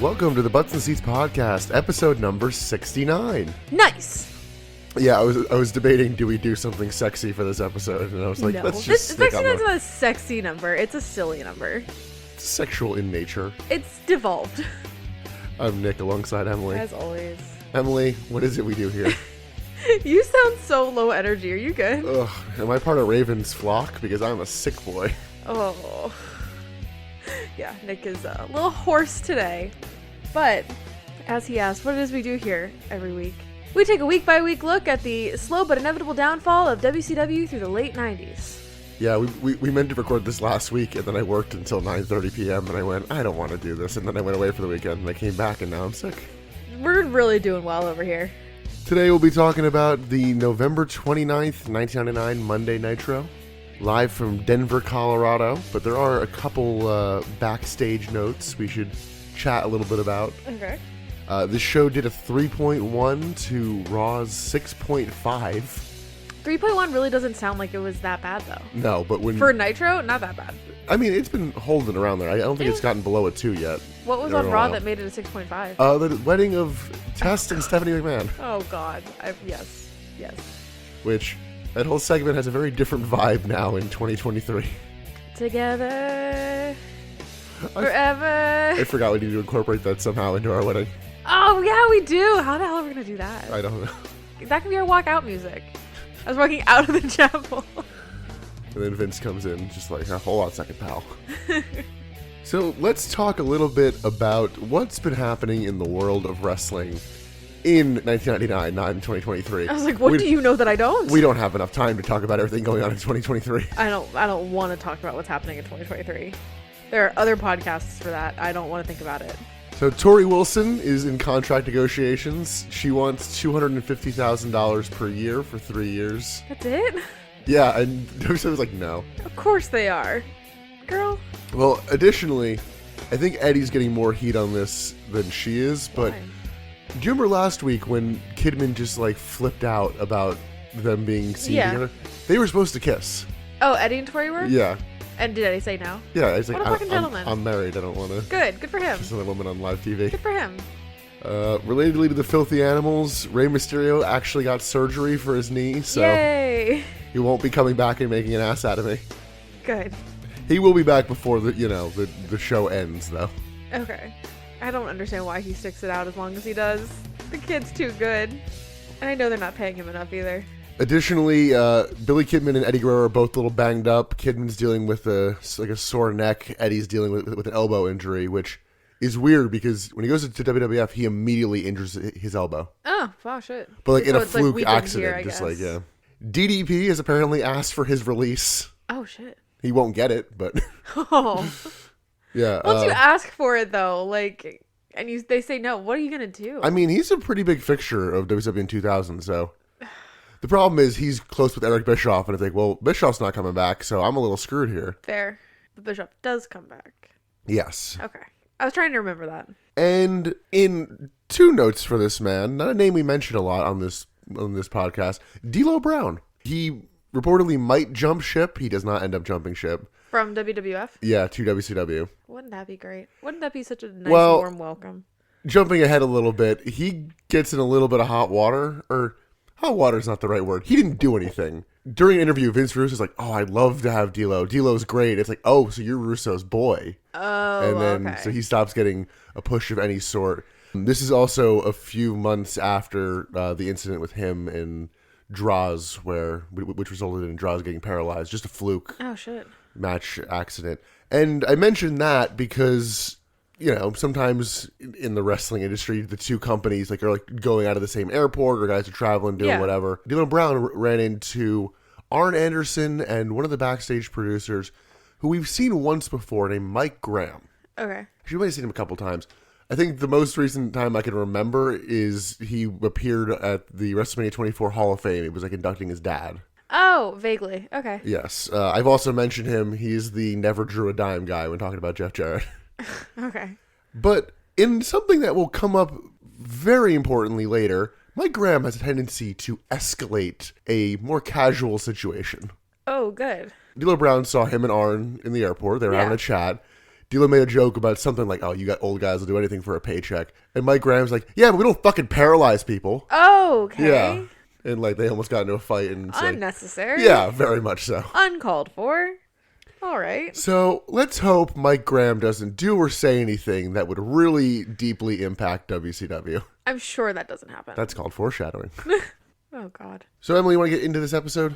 Welcome to the Butts and Seats podcast, episode number 69. Nice. Yeah, I was debating, do we do something sexy for this episode? And I was like, No, let's this just is actually not a sexy number. It's a silly number. sexual in nature. It's devolved. I'm Nick alongside Emily. As always. Emily, what is it we do here? You sound so low energy. Are you good? Ugh, am I part of Raven's flock? Because I'm a sick boy. Oh. Yeah, Nick is a little hoarse today. But, as he asked, what it is we do here every week. We take a week-by-week look at the slow but inevitable downfall of WCW through the late 90s. Yeah, we meant to record this last week, and then I worked until 9:30 p.m., and I went, I don't want to do this, and then I went away for the weekend, and I came back, and now I'm sick. We're really doing well over here. Today we'll be talking about the November 29th, 1999 Monday Nitro, live from Denver, Colorado, but there are a couple backstage notes we should chat a little bit about. Okay. This show did a 3.1 to Raw's 6.5. 3.1 really doesn't sound like it was that bad, though. No, but when... For Nitro, not that bad. I mean, it's been holding around there. I don't think it's gotten below a 2 yet. What was on Raw that made it a 6.5? The wedding of Test and Stephanie McMahon. Oh, God. Yes. Which, that whole segment has a very different vibe now in 2023. Together forever. I forgot we need to incorporate that somehow into our wedding. Oh, yeah, we do. How the hell are we going to do that? I don't know. That can be our walkout music. I was walking out of the chapel. And then Vince comes in, just like, hold on a second, pal. So let's talk a little bit about what's been happening in the world of wrestling in 1999, not in 2023. I was like, what do you know that I don't? We don't have enough time to talk about everything going on in 2023. I don't want to talk about what's happening in 2023. There are other podcasts for that. I don't want to think about it. So Tori Wilson is in contract negotiations. She wants $250,000 per year for 3 years. That's it? Yeah, and WWE was like, no. Of course they are. Girl. Well, additionally, I think Eddie's getting more heat on this than she is, but Why? do you remember last week when Kidman just like flipped out about them being seen together? They were supposed to kiss. Oh, Eddie and Tori were? Yeah. And did Eddie say no? Yeah, he's like, What a fucking gentleman. I'm married, I don't want to Good for him. kiss another woman on live TV. Good for him. Relatedly to the Filthy Animals, Rey Mysterio actually got surgery for his knee, so Yay. he won't be coming back and making an ass out of me. Good. He will be back before the show ends, though. Okay. I don't understand why he sticks it out as long as he does. The kid's too good. And I know they're not paying him enough either. Additionally, Billy Kidman and Eddie Guerrero are both a little banged up. Kidman's dealing with a sore neck. Eddie's dealing with an elbow injury, which is weird because when he goes to WWF, he immediately injures his elbow. Oh, wow, shit. But like in So a it's fluke weekend accident, here, just I like, guess. yeah. DDP has apparently asked for his release. Oh, shit. He won't get it, but Oh. yeah. Once you ask for it, though, like, and they say no, what are you going to do? I mean, he's a pretty big fixture of WWE in 2000, so... The problem is he's close with Eric Bischoff, and it's like, well, Bischoff's not coming back, so I'm a little screwed here. Fair. But Bishop does come back. Yes. Okay. I was trying to remember that. And in 2 notes for this man, not a name we mention a lot on this podcast, D'Lo Brown. He reportedly might jump ship. He does not end up jumping ship. From WWF? Yeah, to WCW. Wouldn't that be great? Wouldn't that be such a nice, Well, warm welcome? Jumping ahead a little bit, he gets in a little bit of hot water, or hot water is not the right word. He didn't do anything. During an interview, Vince Russo's like, oh, I'd love to have D'Lo. D'Lo's great. It's like, oh, so you're Russo's boy. Oh, And then, okay. so he stops getting a push of any sort. This is also a few months after the incident with him and Droz, which resulted in Droz getting paralyzed. Just a fluke Oh, shit. match accident. And I mentioned that because, sometimes in the wrestling industry, the 2 companies are like going out of the same airport, or guys are traveling, doing whatever. D'Lo Brown ran into Arn Anderson and one of the backstage producers who we've seen once before, named Mike Graham. Okay. You might have seen him a couple times. I think the most recent time I can remember is he appeared at the WrestleMania 24 Hall of Fame. It was like inducting his dad. Oh, vaguely. Okay. Yes. I've also mentioned him. He's the never drew a dime guy when talking about Jeff Jarrett. Okay. But in something that will come up very importantly later, Mike Graham has a tendency to escalate a more casual situation. Oh, good. D'Lo Brown saw him and Arn in the airport. They were having a chat. D'Lo made a joke about something like, oh, you got old guys will do anything for a paycheck. And Mike Graham's like, yeah, but we don't fucking paralyze people. Oh, okay. Yeah. And like they almost got into a fight. And unnecessary. Yeah, very much so. Uncalled for. All right. So let's hope Mike Graham doesn't do or say anything that would really deeply impact WCW. I'm sure that doesn't happen. That's called foreshadowing. Oh, God. So, Emily, you want to get into this episode?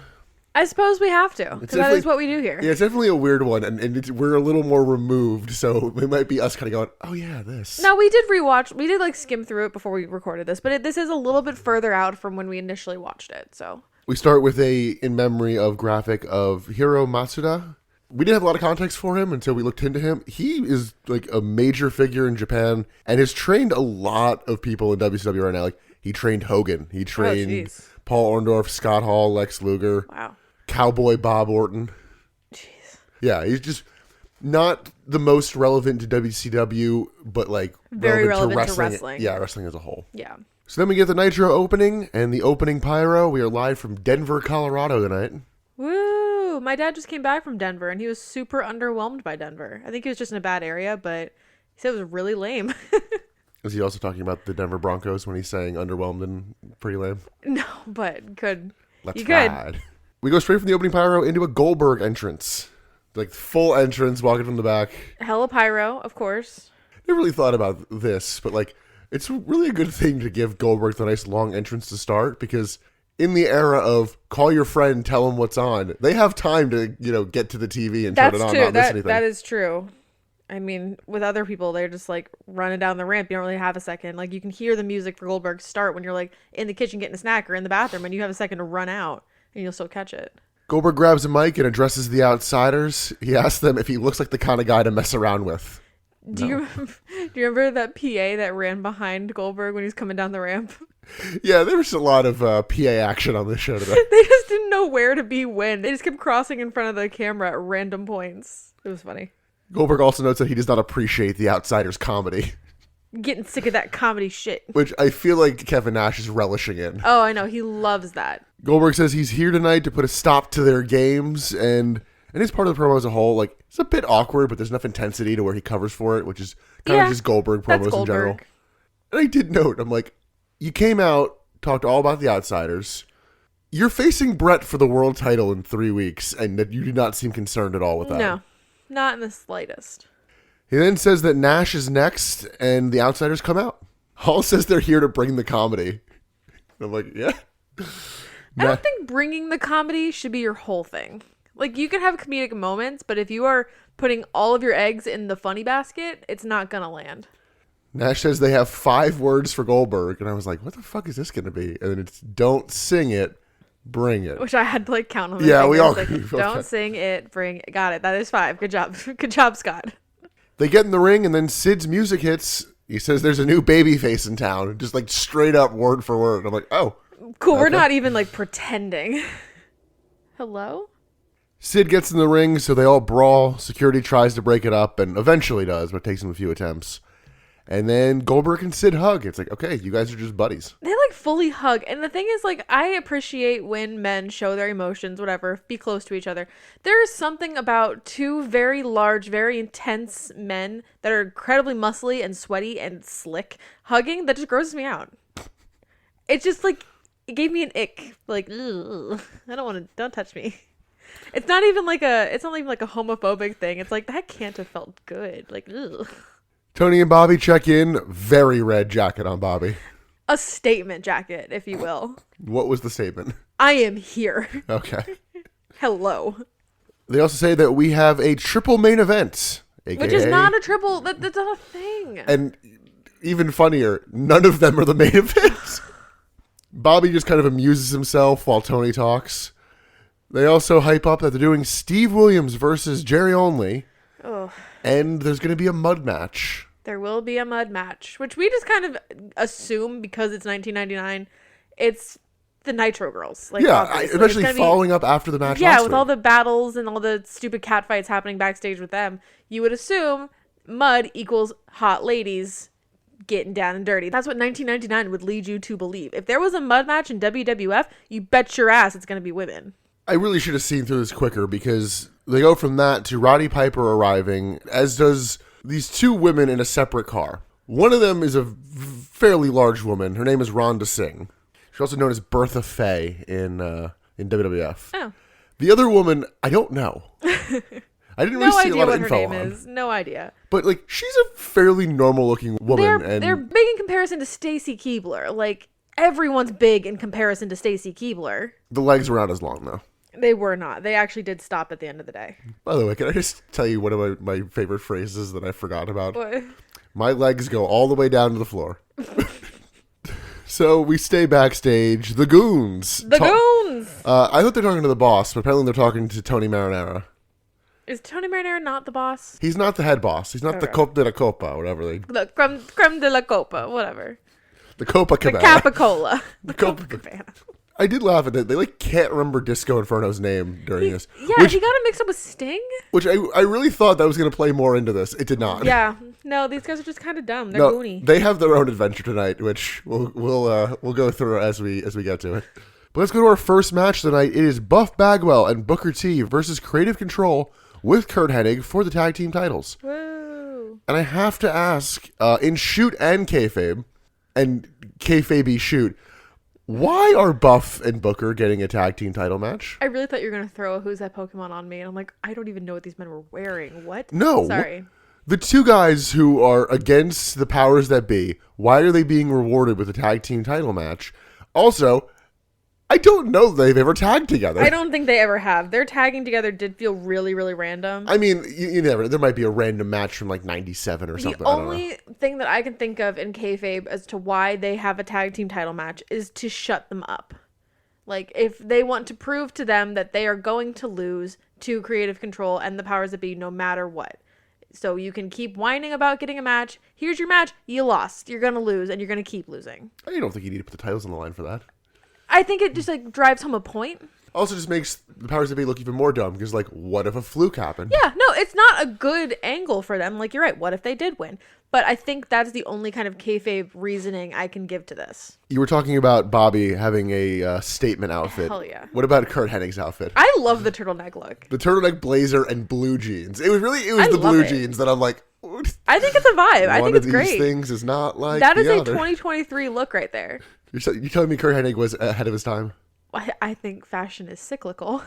I suppose we have to, because that is what we do here. Yeah, it's definitely a weird one, and we're a little more removed, so it might be us kind of going, oh yeah, this. No, we did rewatch, we did like skim through it before we recorded this, but this is a little bit further out from when we initially watched it, so. We start with a in memory of graphic of Hiro Matsuda. We didn't have a lot of context for him until we looked into him. He is like a major figure in Japan, and has trained a lot of people in WCW right now. Like, he trained Hogan, he trained Paul Orndorff, Scott Hall, Lex Luger. Wow. Cowboy Bob Orton. Jeez. Yeah, he's just not the most relevant to WCW, but like very relevant to wrestling. Yeah, wrestling as a whole. Yeah. So then we get the Nitro opening and the opening pyro. We are live from Denver, Colorado tonight. Woo! My dad just came back from Denver and he was super underwhelmed by Denver. I think he was just in a bad area, but he said it was really lame. Is he also talking about the Denver Broncos when he's saying underwhelmed and pretty lame? No, but could. Let's ride. We go straight from the opening pyro into a Goldberg entrance. Like, full entrance, walking from the back. Hella pyro, of course. Never really thought about this, but, like, it's really a good thing to give Goldberg the nice long entrance to start, because in the era of call your friend, tell him what's on, they have time to, get to the TV and turn it on, not miss anything. That is true. I mean, with other people, they're just, like, running down the ramp. You don't really have a second. Like, you can hear the music for Goldberg start when you're, like, in the kitchen getting a snack or in the bathroom, and you have a second to run out. And you'll still catch it. Goldberg grabs a mic and addresses the outsiders. He asks them if he looks like the kind of guy to mess around with. Do you remember that PA that ran behind Goldberg when he was coming down the ramp? Yeah, there was a lot of PA action on this show today. They just didn't know where to be when. They just kept crossing in front of the camera at random points. It was funny. Goldberg also notes that he does not appreciate the outsiders' comedy. Getting sick of that comedy shit. Which I feel like Kevin Nash is relishing in. Oh, I know. He loves that. Goldberg says he's here tonight to put a stop to their games, and it's part of the promo as a whole. Like, it's a bit awkward, but there's enough intensity to where he covers for it, which is kind of just Goldberg promos in general. And I did note, I'm like, you came out, talked all about the outsiders. You're facing Brett for the world title in 3 weeks, and that you do not seem concerned at all with that. No, not in the slightest. He then says that Nash is next, and the outsiders come out. Hall says they're here to bring the comedy. I'm like, yeah. I don't think bringing the comedy should be your whole thing. Like, you can have comedic moments, but if you are putting all of your eggs in the funny basket, it's not going to land. Nash says they have 5 words for Goldberg, and I was like, what the fuck is this going to be? And then it's, don't sing it, bring it. Which I had to, like, count on. Yeah, we all... Like, don't sing it, bring it. Got it. That is 5. Good job. Good job, Scott. They get in the ring, and then Sid's music hits. He says there's a new babyface in town. Just, like, straight up word for word. I'm like, oh. Cool. Okay. We're not even, like, pretending. Hello? Sid gets in the ring, so they all brawl. Security tries to break it up, and eventually does, but it takes him a few attempts. And then Goldberg and Sid hug. It's like, okay, you guys are just buddies. They like fully hug. And the thing is, like, I appreciate when men show their emotions, whatever, be close to each other. There is something about 2 very large, very intense men that are incredibly muscly and sweaty and slick hugging that just grosses me out. It's just like, it gave me an ick. Like, ugh, don't touch me. It's not even like a homophobic thing. It's like, that can't have felt good. Like, ugh. Tony and Bobby check in. Very red jacket on Bobby. A statement jacket, if you will. What was the statement? I am here. Okay. Hello. They also say that we have a triple main event. AKA, which is not a triple. That's not a thing. And even funnier, none of them are the main events. Bobby just kind of amuses himself while Tony talks. They also hype up that they're doing Steve Williams versus Jerry Only. Oh. And there's going to be a mud match. There will be a mud match, which we just kind of assume because it's 1999. It's the Nitro girls. Like, yeah, especially following up after the match. Yeah, with all the battles and all the stupid cat fights happening backstage with them, you would assume mud equals hot ladies getting down and dirty. That's what 1999 would lead you to believe. If there was a mud match in WWF, you bet your ass it's going to be women. I really should have seen through this quicker because they go from that to Roddy Piper arriving, as does these two women in a separate car. One of them is a fairly large woman. Her name is Rhonda Singh. She's also known as Bertha Faye in WWF. Oh. The other woman, I don't know. I didn't really see a lot of info on. No idea what her name is. No idea. But, like, she's a fairly normal-looking woman. They're big in comparison to Stacy Keibler. Like, everyone's big in comparison to Stacy Keibler. The legs were not as long, though. They were not. They actually did stop at the end of the day. By the way, can I just tell you one of my favorite phrases that I forgot about? What? My legs go all the way down to the floor. So we stay backstage. The goons. The goons! I thought they're talking to the boss, but apparently they're talking to Tony Marinara. Is Tony Marinara not the boss? He's not the head boss. He's not the Copa de la Copa, whatever they... The creme de la Copa, whatever. The Copa Cabana. The Capicola. The Copa Cabana. I did laugh at that. They like can't remember Disco Inferno's name during this. Yeah, he got it mixed up with Sting. Which I really thought that was going to play more into this. It did not. Yeah, no, these guys are just kind of dumb. They're goony. They have their own adventure tonight, which we'll go through as we get to it. But let's go to our first match tonight. It is Buff Bagwell and Booker T versus Creative Control with Kurt Hennig for the tag team titles. Woo! And I have to ask, in shoot and kayfabe, and kayfabe shoot. Why are Buff and Booker getting a tag team title match? I really thought you were going to throw a Who's That Pokemon on me. And I'm like, I don't even know what these men were wearing. What? No. Sorry. The two guys who are against the powers that be, why are they being rewarded with a tag team title match? Also, I don't know they've ever tagged together. I don't think they ever have. Their tagging together did feel really, really random. I mean, you never. There might be a random match from like 97 or something. The only thing that I can think of in kayfabe as to why they have a tag team title match is to shut them up. Like, if they want to prove to them that they are going to lose to Creative Control and the powers that be no matter what. So you can keep whining about getting a match. Here's your match. You lost. You're going to lose, and you're going to keep losing. I don't think you need to put the titles on the line for that. I think it just, like, drives home a point. Also just makes the powers that be look even more dumb, because, like, what if a fluke happened? Yeah, no, it's not a good angle for them. Like, you're right. What if they did win? But I think that's the only kind of kayfabe reasoning I can give to this. You were talking about Bobby having a statement outfit. Hell yeah. What about Kurt Hennig's outfit? I love the turtleneck look. The turtleneck blazer and blue jeans. It was the blue jeans that I'm like... I think it's a vibe. I think it's great. One of these things is not like that is the a other. 2023 look right there. You telling me Kurt Hennig was ahead of his time? I think fashion is cyclical.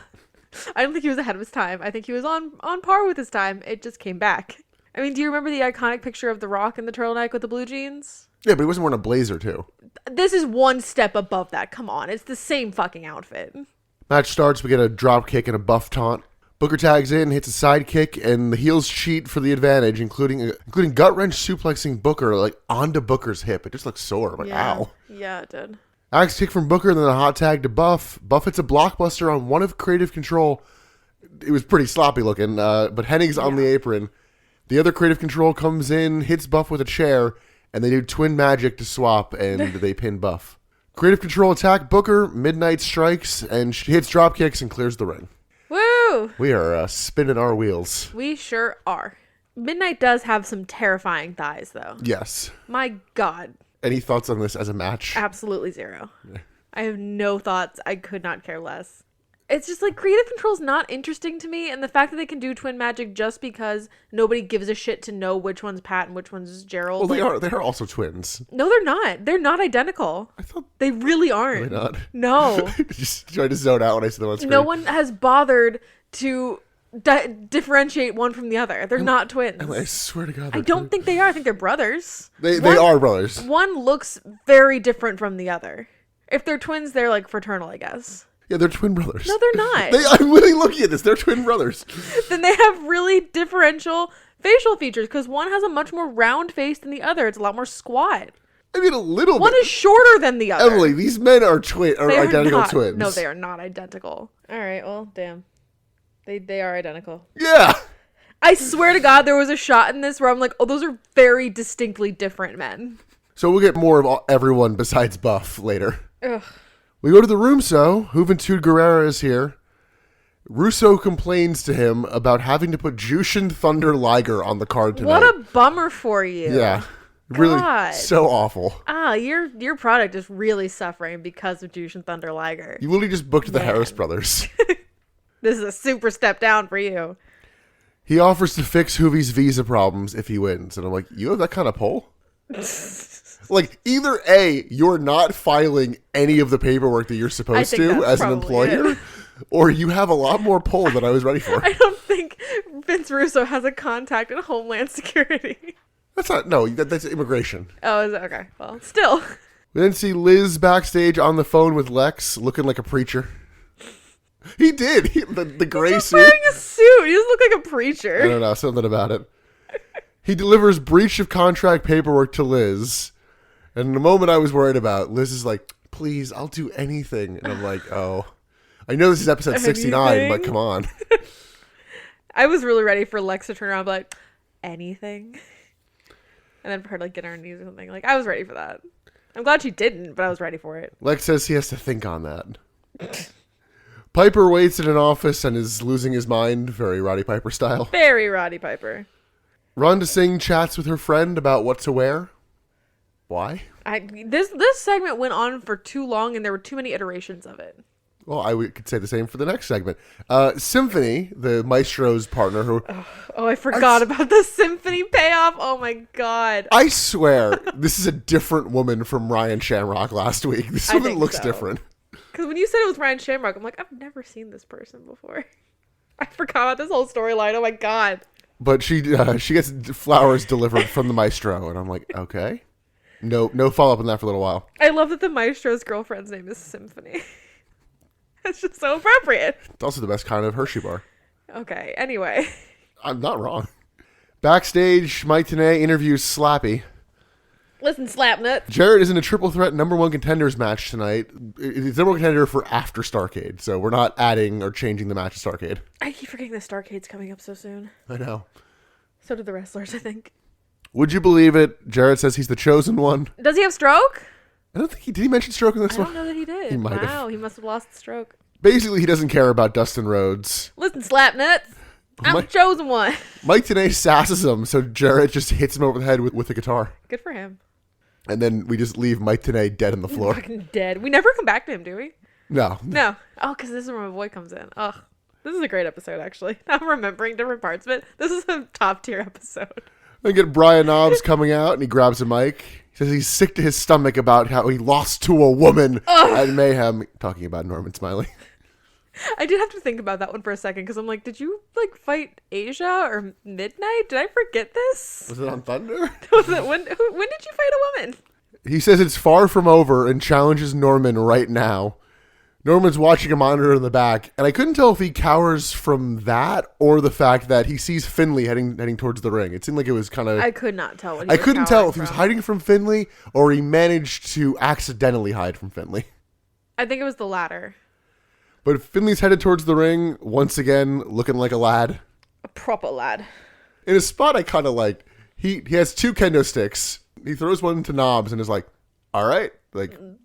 I don't think he was ahead of his time. I think he was on par with his time. It just came back. I mean, do you remember the iconic picture of The Rock in the turtleneck with the blue jeans? Yeah, but he wasn't wearing a blazer, too. This is one step above that. Come on. It's the same fucking outfit. Match starts. We get a drop kick and a buff taunt. Booker tags in, hits a side kick, and the heels cheat for the advantage, including gut wrench suplexing Booker like onto Booker's hip. It just looks sore. I'm like, ow. Yeah, it did. Axe kick from Booker, then a hot tag to Buff. Buff hits a blockbuster on one of Creative Control. It was pretty sloppy looking, but Hennig's on the apron. The other Creative Control comes in, hits Buff with a chair, and they do twin magic to swap, and they pin Buff. Creative Control attack Booker, Midnight strikes, and she hits drop kicks and clears the ring. Woo! We are spinning our wheels. We sure are. Midnight does have some terrifying thighs, though. Yes. My God. Any thoughts on this as a match? Absolutely zero. Yeah. I have no thoughts. I could not care less. It's just like Creative Control's not interesting to me, and the fact that they can do twin magic just because nobody gives a shit to know which one's Pat and which one's Gerald. Well, they are also twins. No, they're not. They're not identical. I thought they really aren't. They're not. No. Just trying to zone out when I see them on screen. No one has bothered to differentiate one from the other. They're not twins. I swear to God, I don't think they are. I think they're brothers. They are brothers. One looks very different from the other. If they're twins, they're like fraternal, I guess. Yeah, they're twin brothers. No, they're not. I'm really looking at this. They're twin brothers. Then they have really differential facial features because one has a much more round face than the other. It's a lot more squat. I mean, a little One bit. Is shorter than the other. Emily, these men are identical twins. No, they are not identical. All right, well, damn. They are identical. Yeah. I swear to God, there was a shot in this where I'm like, oh, those are very distinctly different men. So we'll get more of everyone besides Buff later. Ugh. We go to the Roomso. Juventud Guerrera is here. Russo complains to him about having to put Jushin Thunder Liger on the card tonight. What a bummer for you. Yeah. God. Really so awful. Your product is really suffering because of Jushin Thunder Liger. You literally just booked the Harris brothers. This is a super step down for you. He offers to fix Hoovie's visa problems if he wins. And I'm like, you have that kind of pull? Like, either A, you're not filing any of the paperwork that you're supposed to as an employer, or you have a lot more pull than I was ready for. I don't think Vince Russo has a contact in Homeland Security. That's immigration. Oh, is it? Okay. Well, still. We then see Liz backstage on the phone with Lex, looking like a preacher. He did. The gray suit. He's wearing a suit. He doesn't look like a preacher. I don't know. Something about it. He delivers breach of contract paperwork to Liz. And in the moment I was worried about, Liz is like, please, I'll do anything. And I'm like, oh. I know this is episode 69, but come on. I was really ready for Lex to turn around and be like, anything? And then for her to get on her knees or something. Like, I was ready for that. I'm glad she didn't, but I was ready for it. Lex says he has to think on that. Piper waits in an office and is losing his mind, very Roddy Piper style. Very Roddy Piper. Rhonda Singh chats with her friend about what to wear. Why? This segment went on for too long and there were too many iterations of it. Well, could say the same for the next segment. Symphony, the maestro's partner, who... Oh, I forgot about the Symphony payoff. Oh, my God. I swear, this is a different woman from Ryan Shamrock last week. This woman looks different. Because when you said it was Ryan Shamrock, I'm like, I've never seen this person before. I forgot about this whole storyline. Oh, my God. But she gets flowers delivered from the maestro, and I'm like, okay. No follow-up on that for a little while. I love that the maestro's girlfriend's name is Symphony. It's just so appropriate. It's also the best kind of Hershey bar. Okay, anyway. I'm not wrong. Backstage, Mike Tenay interviews Slappy. Listen, Slapnut. Jarrett is in a triple threat number one contenders match tonight. It's number one contender for after Starrcade, so we're not adding or changing the match to Starrcade. I keep forgetting the Starrcade's coming up so soon. I know. So do the wrestlers, I think. Would you believe it? Jarrett says he's the chosen one. Does he have stroke? I don't think did he mention stroke in this one? I don't know that he did. He might have. Wow, he must have lost the stroke. Basically, he doesn't care about Dustin Rhodes. Listen, Slapnuts. I'm the chosen one. Mike Tenay sasses him, so Jarrett just hits him over the head with the guitar. Good for him. And then we just leave Mike Tenay dead on the floor. Fucking dead. We never come back to him, do we? No. No. Oh, because this is where my boy comes in. Ugh. This is a great episode, actually. I'm remembering different parts of it. This is a top tier episode. Then get Brian Knobs coming out, and he grabs a mic. He says he's sick to his stomach about how he lost to a woman at Mayhem. Talking about Norman Smiley. I did have to think about that one for a second, because I'm like, did you, fight Asia or Midnight? Did I forget this? Was it on Thunder? Was it when did you fight a woman? He says it's far from over and challenges Norman right now. Norman's watching a monitor in the back, and I couldn't tell if he cowers from that or the fact that he sees Finley heading towards the ring. It seemed like it was kind of... I could not tell. I couldn't tell if he was hiding from Finley or he managed to accidentally hide from Finley. I think it was the latter. But Finley's headed towards the ring, once again, looking like a lad. A proper lad. In a spot I kind of liked, he has two kendo sticks. He throws one to Knobs and is like, all right.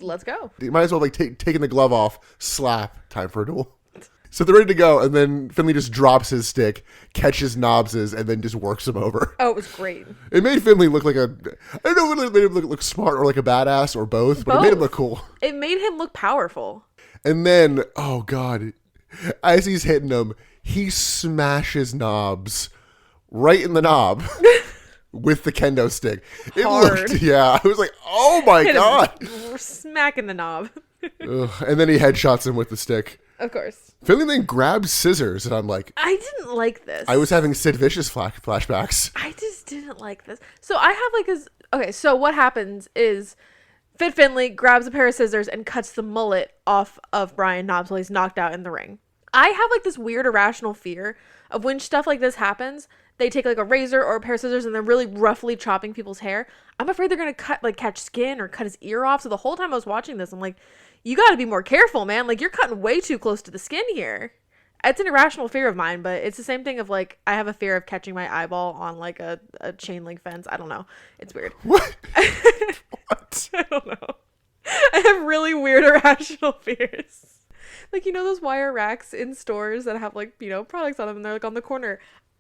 Let's go. You might as well taking the glove off, slap, time for a duel. So they're ready to go, and then Finley just drops his stick, catches Knobs's, and then just works him over. Oh, it was great. It made Finley look like I don't know whether it made him look smart or like a badass or both, but it made him look cool. It made him look powerful. And then, oh God, as he's hitting him, he smashes Knobs right in the knob. With the kendo stick. It hard. Looked, yeah. I was like, oh my God. We're smacking the knob. And then he headshots him with the stick. Of course. Finley then grabs scissors, and I'm like... I didn't like this. I was having Sid Vicious flashbacks. I just didn't like this. So I have this... Okay, so what happens is Fit Finley grabs a pair of scissors and cuts the mullet off of Brian Knobs while he's knocked out in the ring. I have this weird irrational fear of when stuff like this happens... They take a razor or a pair of scissors and they're really roughly chopping people's hair. I'm afraid they're going to catch skin or cut his ear off. So the whole time I was watching this, I'm like, you got to be more careful, man. You're cutting way too close to the skin here. It's an irrational fear of mine, but it's the same thing of I have a fear of catching my eyeball on a chain link fence. I don't know. It's weird. What? What? I don't know. I have really weird irrational fears. Those wire racks in stores that have products on them and they're on the corner.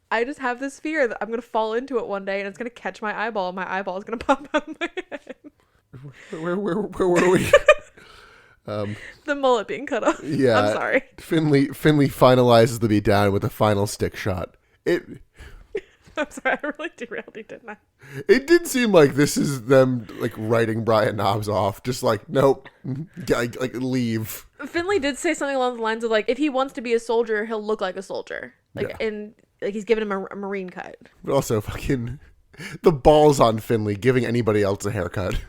I just have this fear that I'm going to fall into it one day and it's going to catch my eyeball and my eyeball is going to pop out of my head. Where were we? The mullet being cut off. Yeah. I'm sorry. Finley finalizes the beatdown with a final stick shot. I'm sorry, I really derailed you, didn't I? It did seem like this is them like writing Brian Knobs off. Just like, nope, like leave. Finley did say something along the lines of like, if he wants to be a soldier, he'll look like a soldier. Like, Yeah. and like he's giving him a Marine cut. But also fucking the balls on Finley giving anybody else a haircut.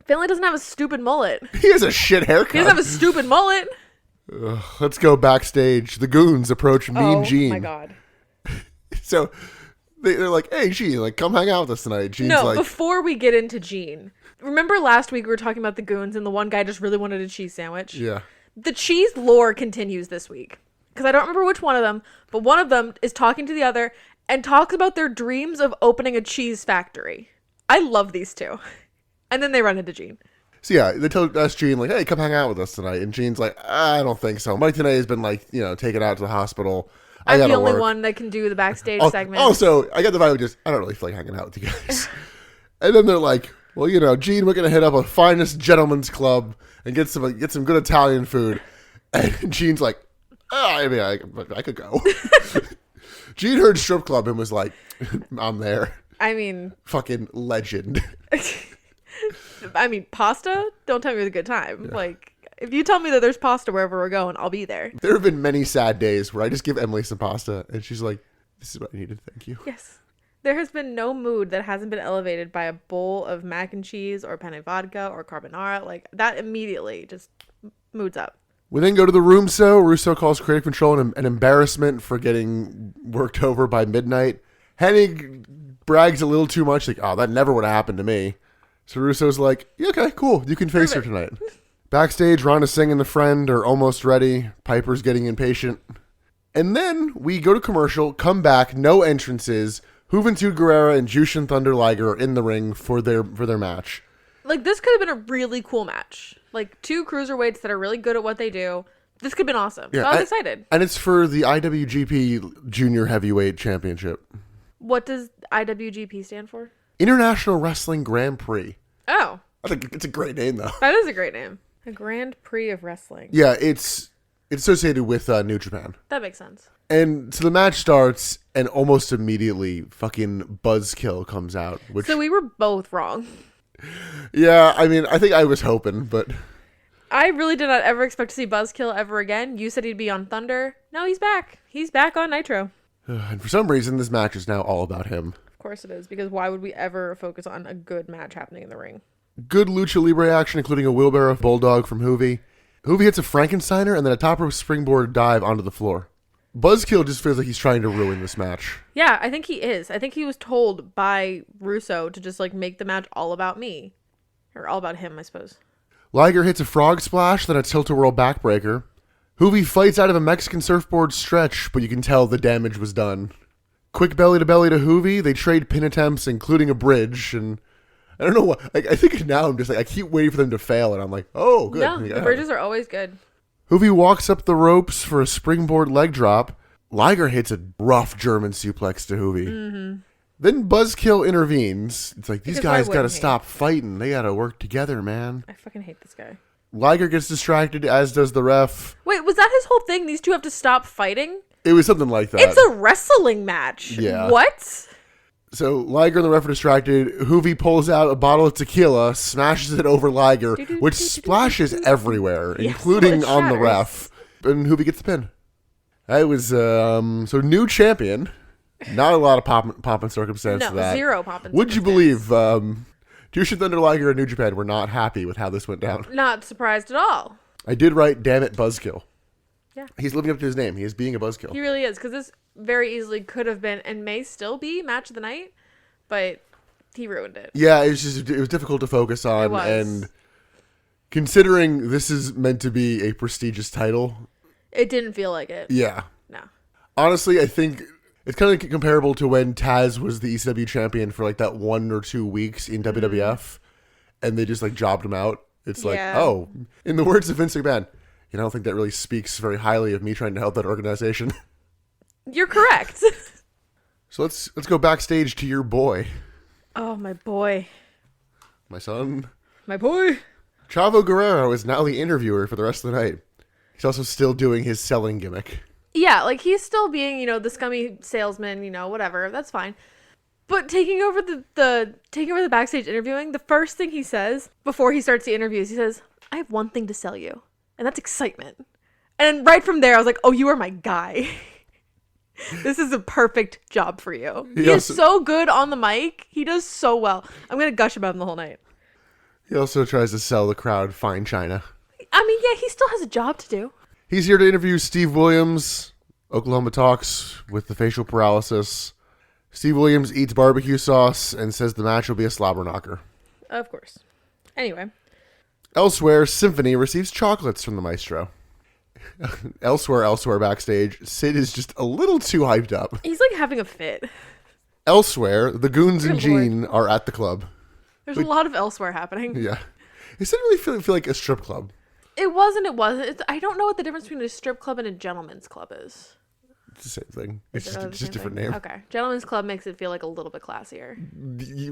Finley doesn't have a stupid mullet. He has a shit haircut. He doesn't have a stupid mullet. Let's go backstage. The goons approach Mean Gene. Oh my god. So they're like, hey, Gene, like, come hang out with us tonight. Gene's No, like, before we get into Gene, remember last week we were talking about the goons and the one guy just really wanted a cheese sandwich? yeah. The cheese lore continues this week. Because I don't remember which one of them, but one of them is talking to the other and talks about their dreams of opening a cheese factory. I love these two. And then they run into Gene. So yeah, they told us Gene, like, hey, come hang out with us tonight. And Gene's like, I don't think so. Mike today has been, like, you know, taken out to the hospital. I'm the gotta only work. one that can do the backstage segment. Also, I got the vibe of just, I don't really feel like hanging out with you guys. And then they're like, well, you know, Gene, we're going to hit up a finest gentleman's club and get some good Italian food. And Gene's like, I mean, I could go. Gene heard strip club and was like, I'm there. I mean... Fucking legend. I mean, pasta? Don't tell me it was a good time. Yeah. Like, if you tell me that there's pasta wherever we're going, I'll be there. There have been many sad days where I just give Emily some pasta and she's like, this is what I needed, thank you. Yes. There has been no mood that hasn't been elevated by a bowl of mac and cheese or penne vodka or carbonara. Like, that immediately just moods up. We then go to the room. Russo calls creative control an embarrassment for getting worked over by midnight. Hennig brags a little too much, like, oh, that never would have happened to me. So Russo's like, yeah, okay, cool, you can face her tonight. Backstage, Rhonda Singh and the friend are almost ready. Piper's getting impatient. And then we go to commercial, come back, no entrances. Juventud Guerrera and Jushin Thunder Liger are in the ring for their match. Like, this could have been a really cool match. Like, two cruiserweights that are really good at what they do. This could have been awesome. Yeah, so I was excited. And it's for the IWGP Junior Heavyweight Championship. What does IWGP stand for? International Wrestling Grand Prix. Oh. I think it's a great name, though. That is a great name. A Grand Prix of Wrestling. Yeah, it's associated with New Japan. That makes sense. And so the match starts, and almost immediately, fucking Buzzkill comes out. So we were both wrong. Yeah, I mean, I think I was hoping, but... I really did not ever expect to see Buzzkill ever again. You said he'd be on Thunder. No, he's back. He's back on Nitro. And for some reason, this match is now all about him. Of course it is, because why would we ever focus on a good match happening in the ring? Good lucha libre action, including a wheelbarrow bulldog from Hoovy. Hoovy hits a Frankensteiner and then a top rope springboard dive onto the floor. Buzzkill just feels like he's trying to ruin this match. Yeah, I think he is. I think he was told by Russo to just like make the match all about me. Or all about him, I suppose. Liger hits a frog splash, then a tilt-a-whirl backbreaker. Hoovy fights out of a Mexican surfboard stretch, but you can tell the damage was done. Quick belly-to-belly to Hoovy. They trade pin attempts, including a bridge, and I don't know what. Like, I think now I'm just like, I keep waiting for them to fail, and I'm like, oh, good. No, the bridges are always good. Hoovy walks up the ropes for a springboard leg drop. Liger hits a rough German suplex to Hoovy. Mm-hmm. Then Buzzkill intervenes. It's like, these guys got to stop fighting. They got to work together, man. I fucking hate this guy. Liger gets distracted, as does the ref. Wait, was that his whole thing? These two have to stop fighting? It was something like that. It's a wrestling match. Yeah. What? So Liger and the ref are distracted. Hoovy pulls out a bottle of tequila, smashes it over Liger, which splashes everywhere, including on the ref. And Hoovy gets the pin. That was, so new champion. Not a lot of pomp and circumstance to that. No, zero pomp and Would you believe, Jushin Thunder Liger and New Japan were not happy with how this went down? Not surprised at all. I did write, damn it, Buzzkill. Yeah. He's living up to his name. He is being a Buzzkill. He really is, because this very easily could have been, and may still be, match of the night, but he ruined it. Yeah, it was difficult to focus on. It was. And considering this is meant to be a prestigious title. It didn't feel like it. Yeah. No. Honestly, I think it's kind of comparable to when Taz was the ECW champion for like that 1 or 2 weeks in WWF, and they just like jobbed him out. It's like, oh, in the words of Vince McMahon, I don't think that really speaks very highly of me trying to help that organization. You're correct. So let's go backstage to your boy. Oh, my boy. My son. My boy. Chavo Guerrero is now the interviewer for the rest of the night. He's also still doing his selling gimmick. Yeah, like he's still being, the scummy salesman, whatever. That's fine. But taking over the backstage interviewing, the first thing he says before he starts the interviews, he says, "I have one thing to sell you, and that's excitement." And right from there, I was like, "Oh, you are my guy." This is a perfect job for you. He is so good on the mic. He does so well. I'm going to gush about him the whole night. He also tries to sell the crowd fine china. I mean, yeah, he still has a job to do. He's here to interview Steve Williams. Oklahoma talks with the facial paralysis. Steve Williams eats barbecue sauce and says the match will be a slobber knocker. Of course. Anyway. Elsewhere, Symphony receives chocolates from the maestro. Elsewhere backstage, Sid is just a little too hyped up. He's like having a fit. Elsewhere, the goons and Gene are at the club. There's a lot of elsewhere happening. Yeah. It didn't really feel like a strip club. It wasn't. I don't know what the difference between a strip club and a gentleman's club is. It's the same thing. It's just a different name. Okay. Gentleman's club makes it feel like a little bit classier.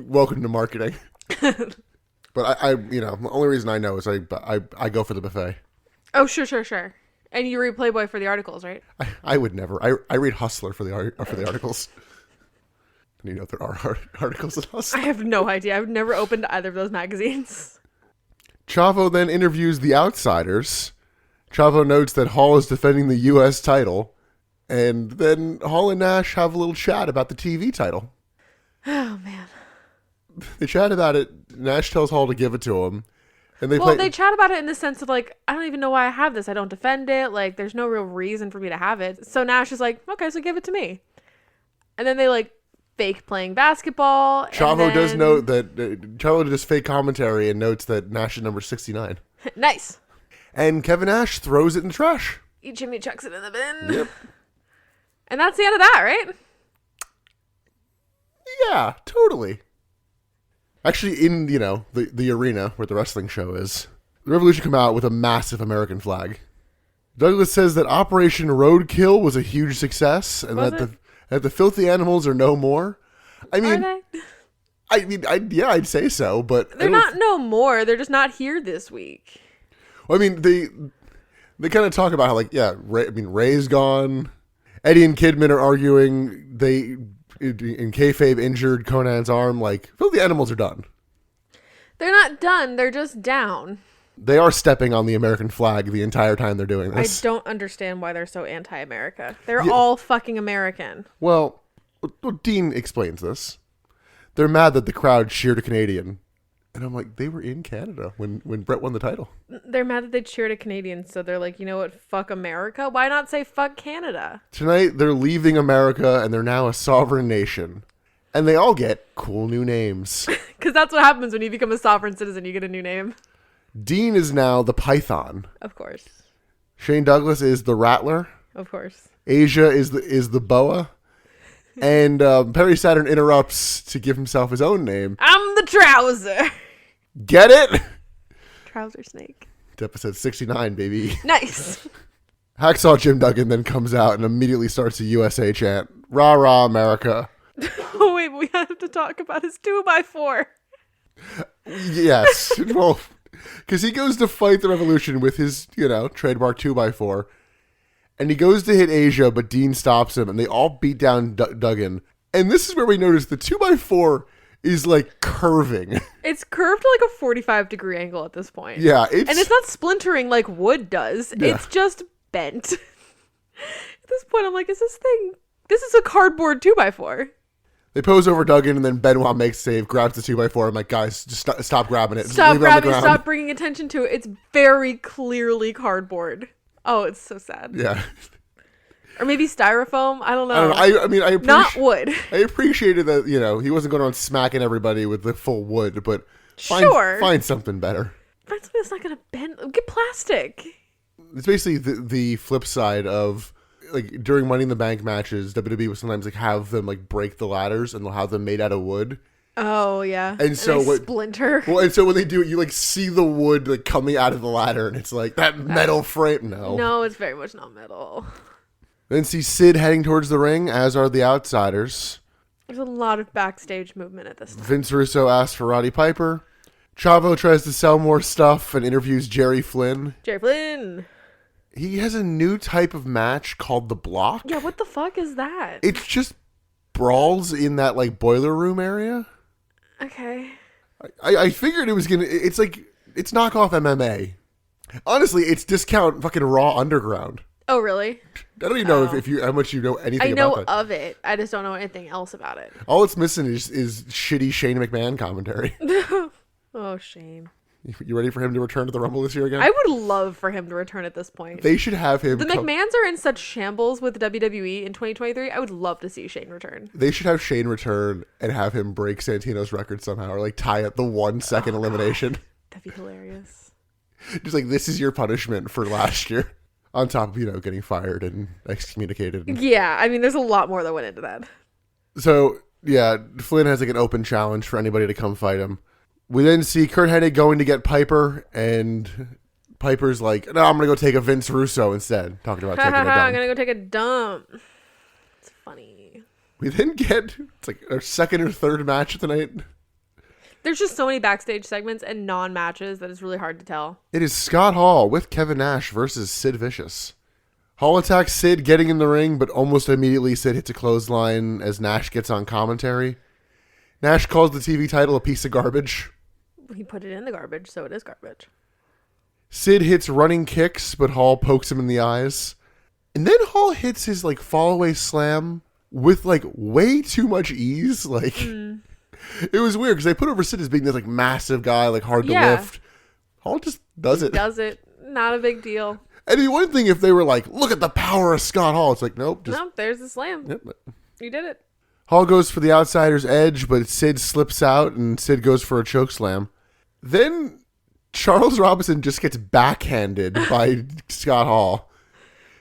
Welcome to marketing. But I the only reason I know is I go for the buffet. Oh, sure. And you read Playboy for the articles, right? I would never. I read Hustler for the articles. And you know there are articles in Hustler. I have no idea. I've never opened either of those magazines. Chavo then interviews the Outsiders. Chavo notes that Hall is defending the U.S. title. And then Hall and Nash have a little chat about the TV title. Oh, man. They chat about it. Nash tells Hall to give it to him. And they chat about it in the sense of like, I don't even know why I have this. I don't defend it. Like, there's no real reason for me to have it. So Nash is like, okay, so give it to me. And then they like fake playing basketball. Chavo does note that Chavo does fake commentary and notes that Nash is number 69. Nice. And Kevin Nash throws it in the trash. Jimmy chucks it in the bin. Yep. And that's the end of that, right? Yeah, totally. Actually, in, the arena where the wrestling show is, the Revolution come out with a massive American flag. Douglas says that Operation Roadkill was a huge success and that the filthy animals are no more. I mean, are they? I'd say so, but they're not no more. They're just not here this week. Well, I mean, they kind of talk about how, Ray's gone. Eddie and Kidman are arguing. In kayfabe, injured Conan's arm. Filthy animals are done. They're not done. They're just down. They are stepping on the American flag the entire time they're doing this. I don't understand why they're so anti-America. They're all fucking American. Well, Dean explains this. They're mad that the crowd cheered a Canadian. And I'm like, they were in Canada when Brett won the title. They're mad that they cheered a Canadian, so they're like, you know what, fuck America? Why not say fuck Canada? Tonight, they're leaving America, and they're now a sovereign nation. And they all get cool new names. Because that's what happens when you become a sovereign citizen, you get a new name. Dean is now the Python. Of course. Shane Douglas is the Rattler. Of course. Asia is the Boa. And Perry Saturn interrupts to give himself his own name. I'm the Trouser. Get it? Trouser Snake. It's episode 69, baby. Nice. Hacksaw Jim Duggan then comes out and immediately starts a USA chant. Rah, rah, America. Oh, wait, we have to talk about his 2x4. Yes. Well, because he goes to fight the Revolution with his, trademark 2x4. And he goes to hit Asia, but Dean stops him, and they all beat down Duggan. And this is where we notice the 2x4 is curving. It's curved to a 45-degree angle at this point. Yeah. And it's not splintering like wood does. Yeah. It's just bent. At this point, I'm like, this is a cardboard 2x4. They pose over Duggan, and then Benoit makes a save, grabs the 2x4. I'm like, guys, just stop grabbing it. Stop grabbing it. Stop bringing attention to it. It's very clearly cardboard. Oh, it's so sad. Yeah. Or maybe styrofoam. I don't know. I not wood. I appreciated that, he wasn't going around smacking everybody with the full wood, but find something better. Find something that's not going to bend. Get plastic. It's basically the flip side of, during Money in the Bank matches, WWE will sometimes, have them, break the ladders, and they'll have them made out of wood. Oh, yeah. And so splinter. Well, and so when they do it, you, see the wood, coming out of the ladder, and it's that metal frame. No, it's very much not metal. Then see Sid heading towards the ring, as are the Outsiders. There's a lot of backstage movement at this time. Vince Russo asks for Roddy Piper. Chavo tries to sell more stuff and interviews Jerry Flynn. Jerry Flynn. He has a new type of match called the Block. Yeah, what the fuck is that? It's just brawls in that like boiler room area. Okay. I figured it was gonna. It's like it's knockoff MMA. Honestly, it's discount fucking Raw Underground. Oh really? I don't even know if you how much you know anything about that. I know of it. I just don't know anything else about it. All it's missing is shitty Shane McMahon commentary. Oh, Shane. You ready for him to return to the Rumble this year again? I would love for him to return at this point. They should have him. The McMahons are in such shambles with WWE in 2023. I would love to see Shane return. They should have Shane return and have him break Santino's record somehow, or like tie up the 1 second elimination. God. That'd be hilarious. Just like, this is your punishment for last year. On top of, getting fired and excommunicated. Yeah, I mean, there's a lot more that went into that. So, yeah, Flynn has like an open challenge for anybody to come fight him. We then see Kurt Hennig going to get Piper, and Piper's like, no, I'm going to go take a Vince Russo instead. Talking about taking a dump. I'm going to go take a dump. It's funny. We then get, it's like our second or third match of the night. There's just so many backstage segments and non-matches that it's really hard to tell. It is Scott Hall with Kevin Nash versus Sid Vicious. Hall attacks Sid getting in the ring, but almost immediately Sid hits a clothesline as Nash gets on commentary. Nash calls the TV title a piece of garbage. He put it in the garbage, so it is garbage. Sid hits running kicks, but Hall pokes him in the eyes. And then Hall hits his like fall away slam with like way too much ease. Like it was weird because they put over Sid as being this like massive guy, like hard to lift. Hall just does it. Does it. Not a big deal. And the one thing if they were like, look at the power of Scott Hall, it's like, nope. Nope, there's the slam. Yep. You did it. Hall goes for the outsider's edge, but Sid slips out and Sid goes for a choke slam. Then Charles Robinson just gets backhanded by Scott Hall.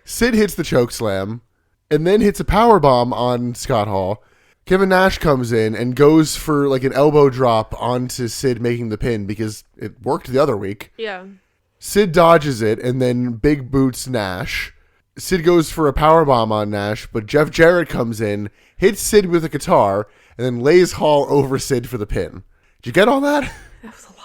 Sid hits the choke slam and then hits a power bomb on Scott Hall. Kevin Nash comes in and goes for like an elbow drop onto Sid making the pin because it worked the other week. Yeah. Sid dodges it and then big boots Nash. Sid goes for a power bomb on Nash, but Jeff Jarrett comes in, hits Sid with a guitar, and then lays Hall over Sid for the pin. Did you get all that? That was a lot.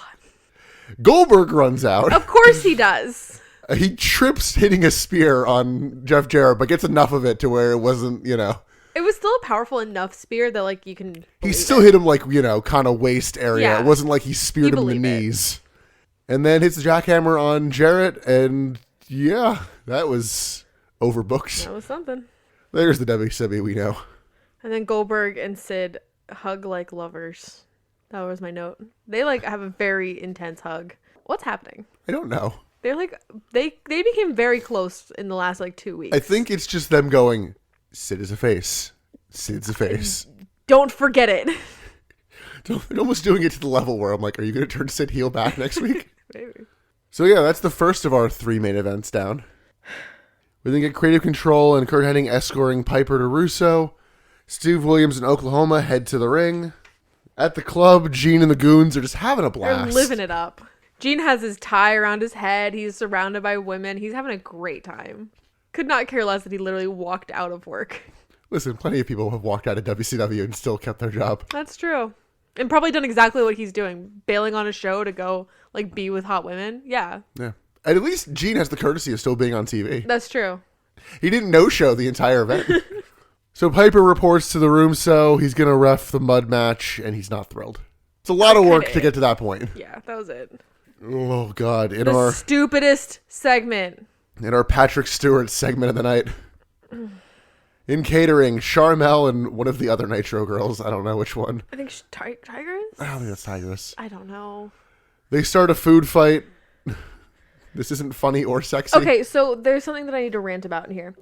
Goldberg runs out. Of course he does. He trips hitting a spear on Jeff Jarrett, but gets enough of it to where it wasn't, It was still a powerful enough spear that, like, you can. He still hit him, like, kind of waist area. Yeah. It wasn't like he speared him in the knees. And then hits the jackhammer on Jarrett, and yeah, that was overbooked. That was something. There's the WCW we know. And then Goldberg and Sid hug like lovers. That was my note. They like have a very intense hug. What's happening? I don't know. They're like they became very close in the last like 2 weeks. I think it's just them going, Sid is a face. Sid's a face. Don't forget it. They're almost doing it to the level where I'm like, are you going to turn Sid heel back next week? Maybe. So yeah, that's the first of our 3 main events down. We then get Creative Control and Kurt Hennig escorting Piper to Russo. Steve Williams and Oklahoma head to the ring. At the club, Gene and the goons are just having a blast. They're living it up. Gene has his tie around his head. He's surrounded by women. He's having a great time. Could not care less that he literally walked out of work. Listen, plenty of people have walked out of WCW and still kept their job. That's true. And probably done exactly what he's doing. Bailing on a show to go like be with hot women. Yeah. Yeah. And at least Gene has the courtesy of still being on TV. That's true. He didn't no-show the entire event. So Piper reports to the room, so he's going to ref the mud match, and he's not thrilled. It's a lot of work to get to that point. Yeah, that was it. Oh, God. The stupidest segment. In our Patrick Stewart segment of the night. In catering, Charmel and one of the other Nitro girls. I don't know which one. I think Tigress? I don't think that's Tigress. I don't know. They start a food fight. This isn't funny or sexy. Okay, so there's something that I need to rant about in here.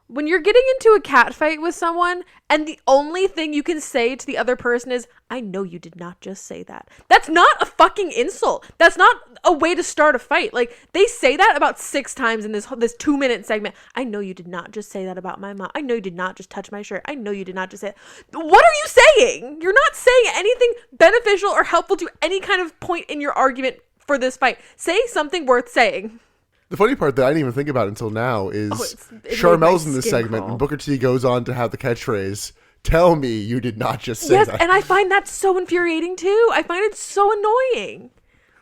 When you're getting into a cat fight with someone and the only thing you can say to the other person is, I know you did not just say that. That's not a fucking insult. That's not a way to start a fight. Like, they say that about 6 times in this 2-minute segment. I know you did not just say that about my mom. I know you did not just touch my shirt. I know you did not just say it. What are you saying? You're not saying anything beneficial or helpful to any kind of point in your argument for this fight. Say something worth saying. The funny part that I didn't even think about until now is Charmel's in this segment, and Booker T goes on to have the catchphrase, tell me you did not just say that. Yes, and I find that so infuriating too. I find it so annoying.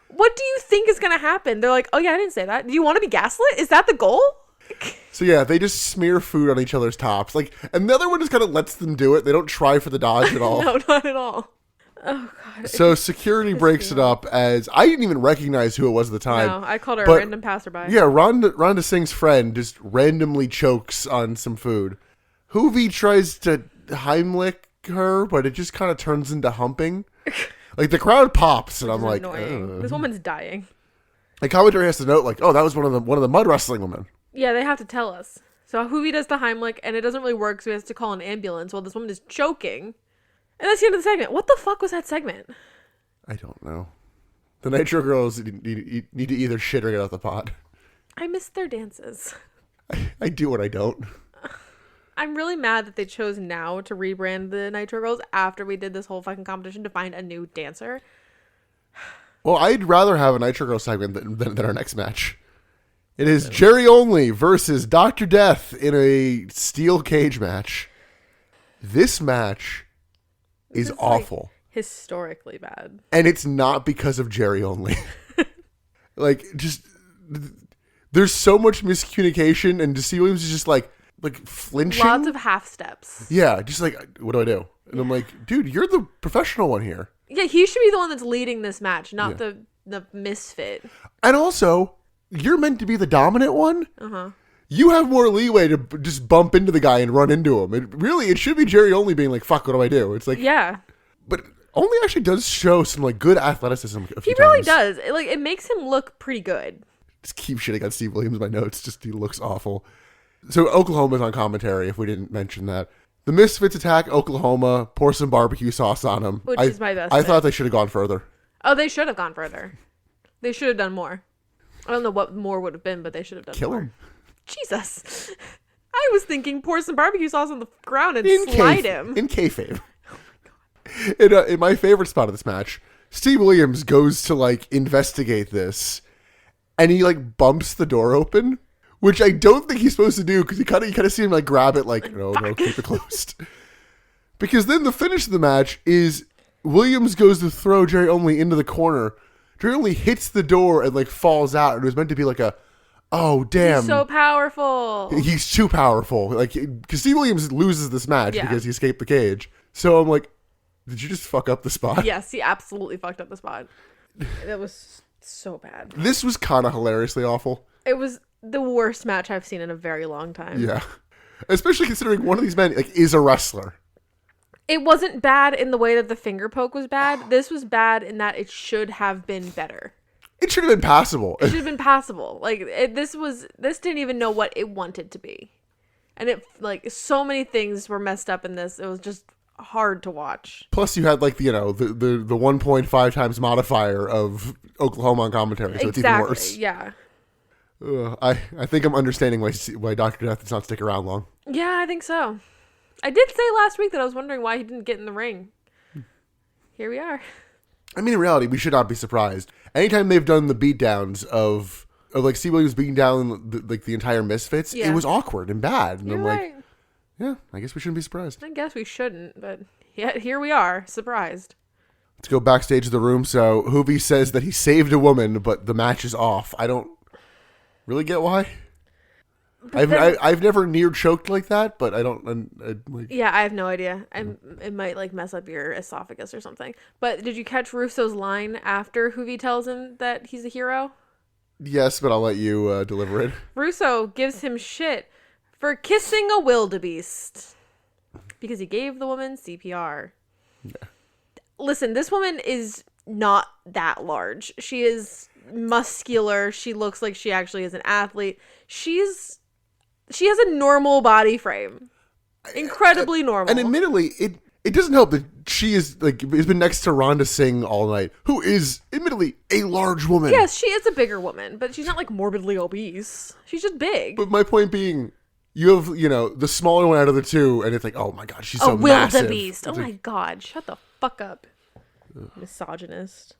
What do you think is going to happen? They're like, oh yeah, I didn't say that. Do you want to be gaslit? Is that the goal? So yeah, they just smear food on each other's tops. Like, and the other one just kind of lets them do it. They don't try for the dodge at all. No, not at all. Oh god. So security breaks it up as I didn't even recognize who it was at the time. No, I called her a random passerby. Yeah, Rhonda Singh's friend just randomly chokes on some food. Hoovy tries to Heimlich her, but it just kind of turns into humping. Like the crowd pops, and I'm like, this woman's dying. The commentary has to note, like, oh, that was one of the mud wrestling women. Yeah, they have to tell us. So Hoovy does the Heimlich, and it doesn't really work, so he has to call an ambulance while this woman is choking. And that's the end of the segment. What the fuck was that segment? I don't know. The Nitro girls need to either shit or get out the pot. I miss their dances. I do what I don't. I'm really mad that they chose now to rebrand the Nitro girls after we did this whole fucking competition to find a new dancer. Well, I'd rather have a Nitro Girl segment than our next match. It is Jerry Only versus Dr. Death in a steel cage match. This match is awful. Like, historically bad. And it's not because of Jerry Only. Like, just, there's so much miscommunication, and DC Williams is just like flinching. Lots of half steps. Yeah, just like, what do I do? And I'm like, dude, you're the professional one here. Yeah, he should be the one that's leading this match, not the misfit. And also, you're meant to be the dominant one. Uh-huh. You have more leeway to just bump into the guy and run into him. It should be Jerry Only being like, fuck, what do I do? It's like, yeah. But Only actually does show some like good athleticism a few He really times. does. It makes him look pretty good. Just keep shitting on Steve Williams in my notes. Just he looks awful. So Oklahoma's on commentary, if we didn't mention that. The Misfits attack Oklahoma, pour some barbecue sauce on them. Which is my best I bit. thought they should have gone further. Oh, they should have gone further. They should have done more. I don't know what more would have been, but they should have done Kill more. him. Jesus. I was thinking pour some barbecue sauce on the ground and In slide him. In kayfabe. In my favorite spot of this match, Steve Williams goes to like investigate this, and he like bumps the door open, which I don't think he's supposed to do because you kind of see him like grab it like no, keep it closed. Because then the finish of the match is Williams goes to throw Jerry Only into the corner. Jerry Only hits the door and like falls out, and it was meant to be like oh damn, He's so powerful. he's too powerful. Like because Steve Williams loses this match because he escaped the cage. So I'm like, did you just fuck up the spot? Yes, he absolutely fucked up the spot. That was so bad. This was kind of hilariously awful. It was the worst match I've seen in a very long time. Yeah. Especially considering one of these men like is a wrestler. It wasn't bad in the way that the finger poke was bad. This was bad in that it should have been better. It should have been passable. It should have been passable. Like this didn't even know what it wanted to be. And it like so many things were messed up in this. It was just hard to watch. Plus you had like the 1.5 times modifier of Oklahoma on commentary, so it's even worse. Yeah. I think I'm understanding why Dr. Death does not stick around long. Yeah, I think so. I did say last week that I was wondering why he didn't get in the ring. Here we are. I mean, in reality, we should not be surprised. Anytime they've done the beatdowns of like Steve Williams beating down the entire Misfits, it was awkward and bad. And You're I'm right. like, yeah, I guess we shouldn't be surprised. I guess we shouldn't, but yeah, here we are, surprised. Let's go backstage to the room. So Hoovy says that he saved a woman, but the match is off. I don't really get why. I've never near choked like that, but I don't. Yeah, I have no idea. It might like mess up your esophagus or something. But did you catch Russo's line after Hoovy tells him that he's a hero? Yes, but I'll let you deliver it. Russo gives him shit for kissing a wildebeest because he gave the woman CPR. Yeah. Listen, this woman is not that large. She is muscular. She looks like she actually is an athlete. She has a normal body frame. Incredibly normal. And admittedly, it doesn't help that she is like has been next to Rhonda Singh all night, who is admittedly a large woman. Yes, she is a bigger woman, but she's not like morbidly obese. She's just big. But my point being, you have the smaller one out of the two, and it's like, oh my god, she's so massive. Wildebeest. Oh my god, shut the fuck up, misogynist.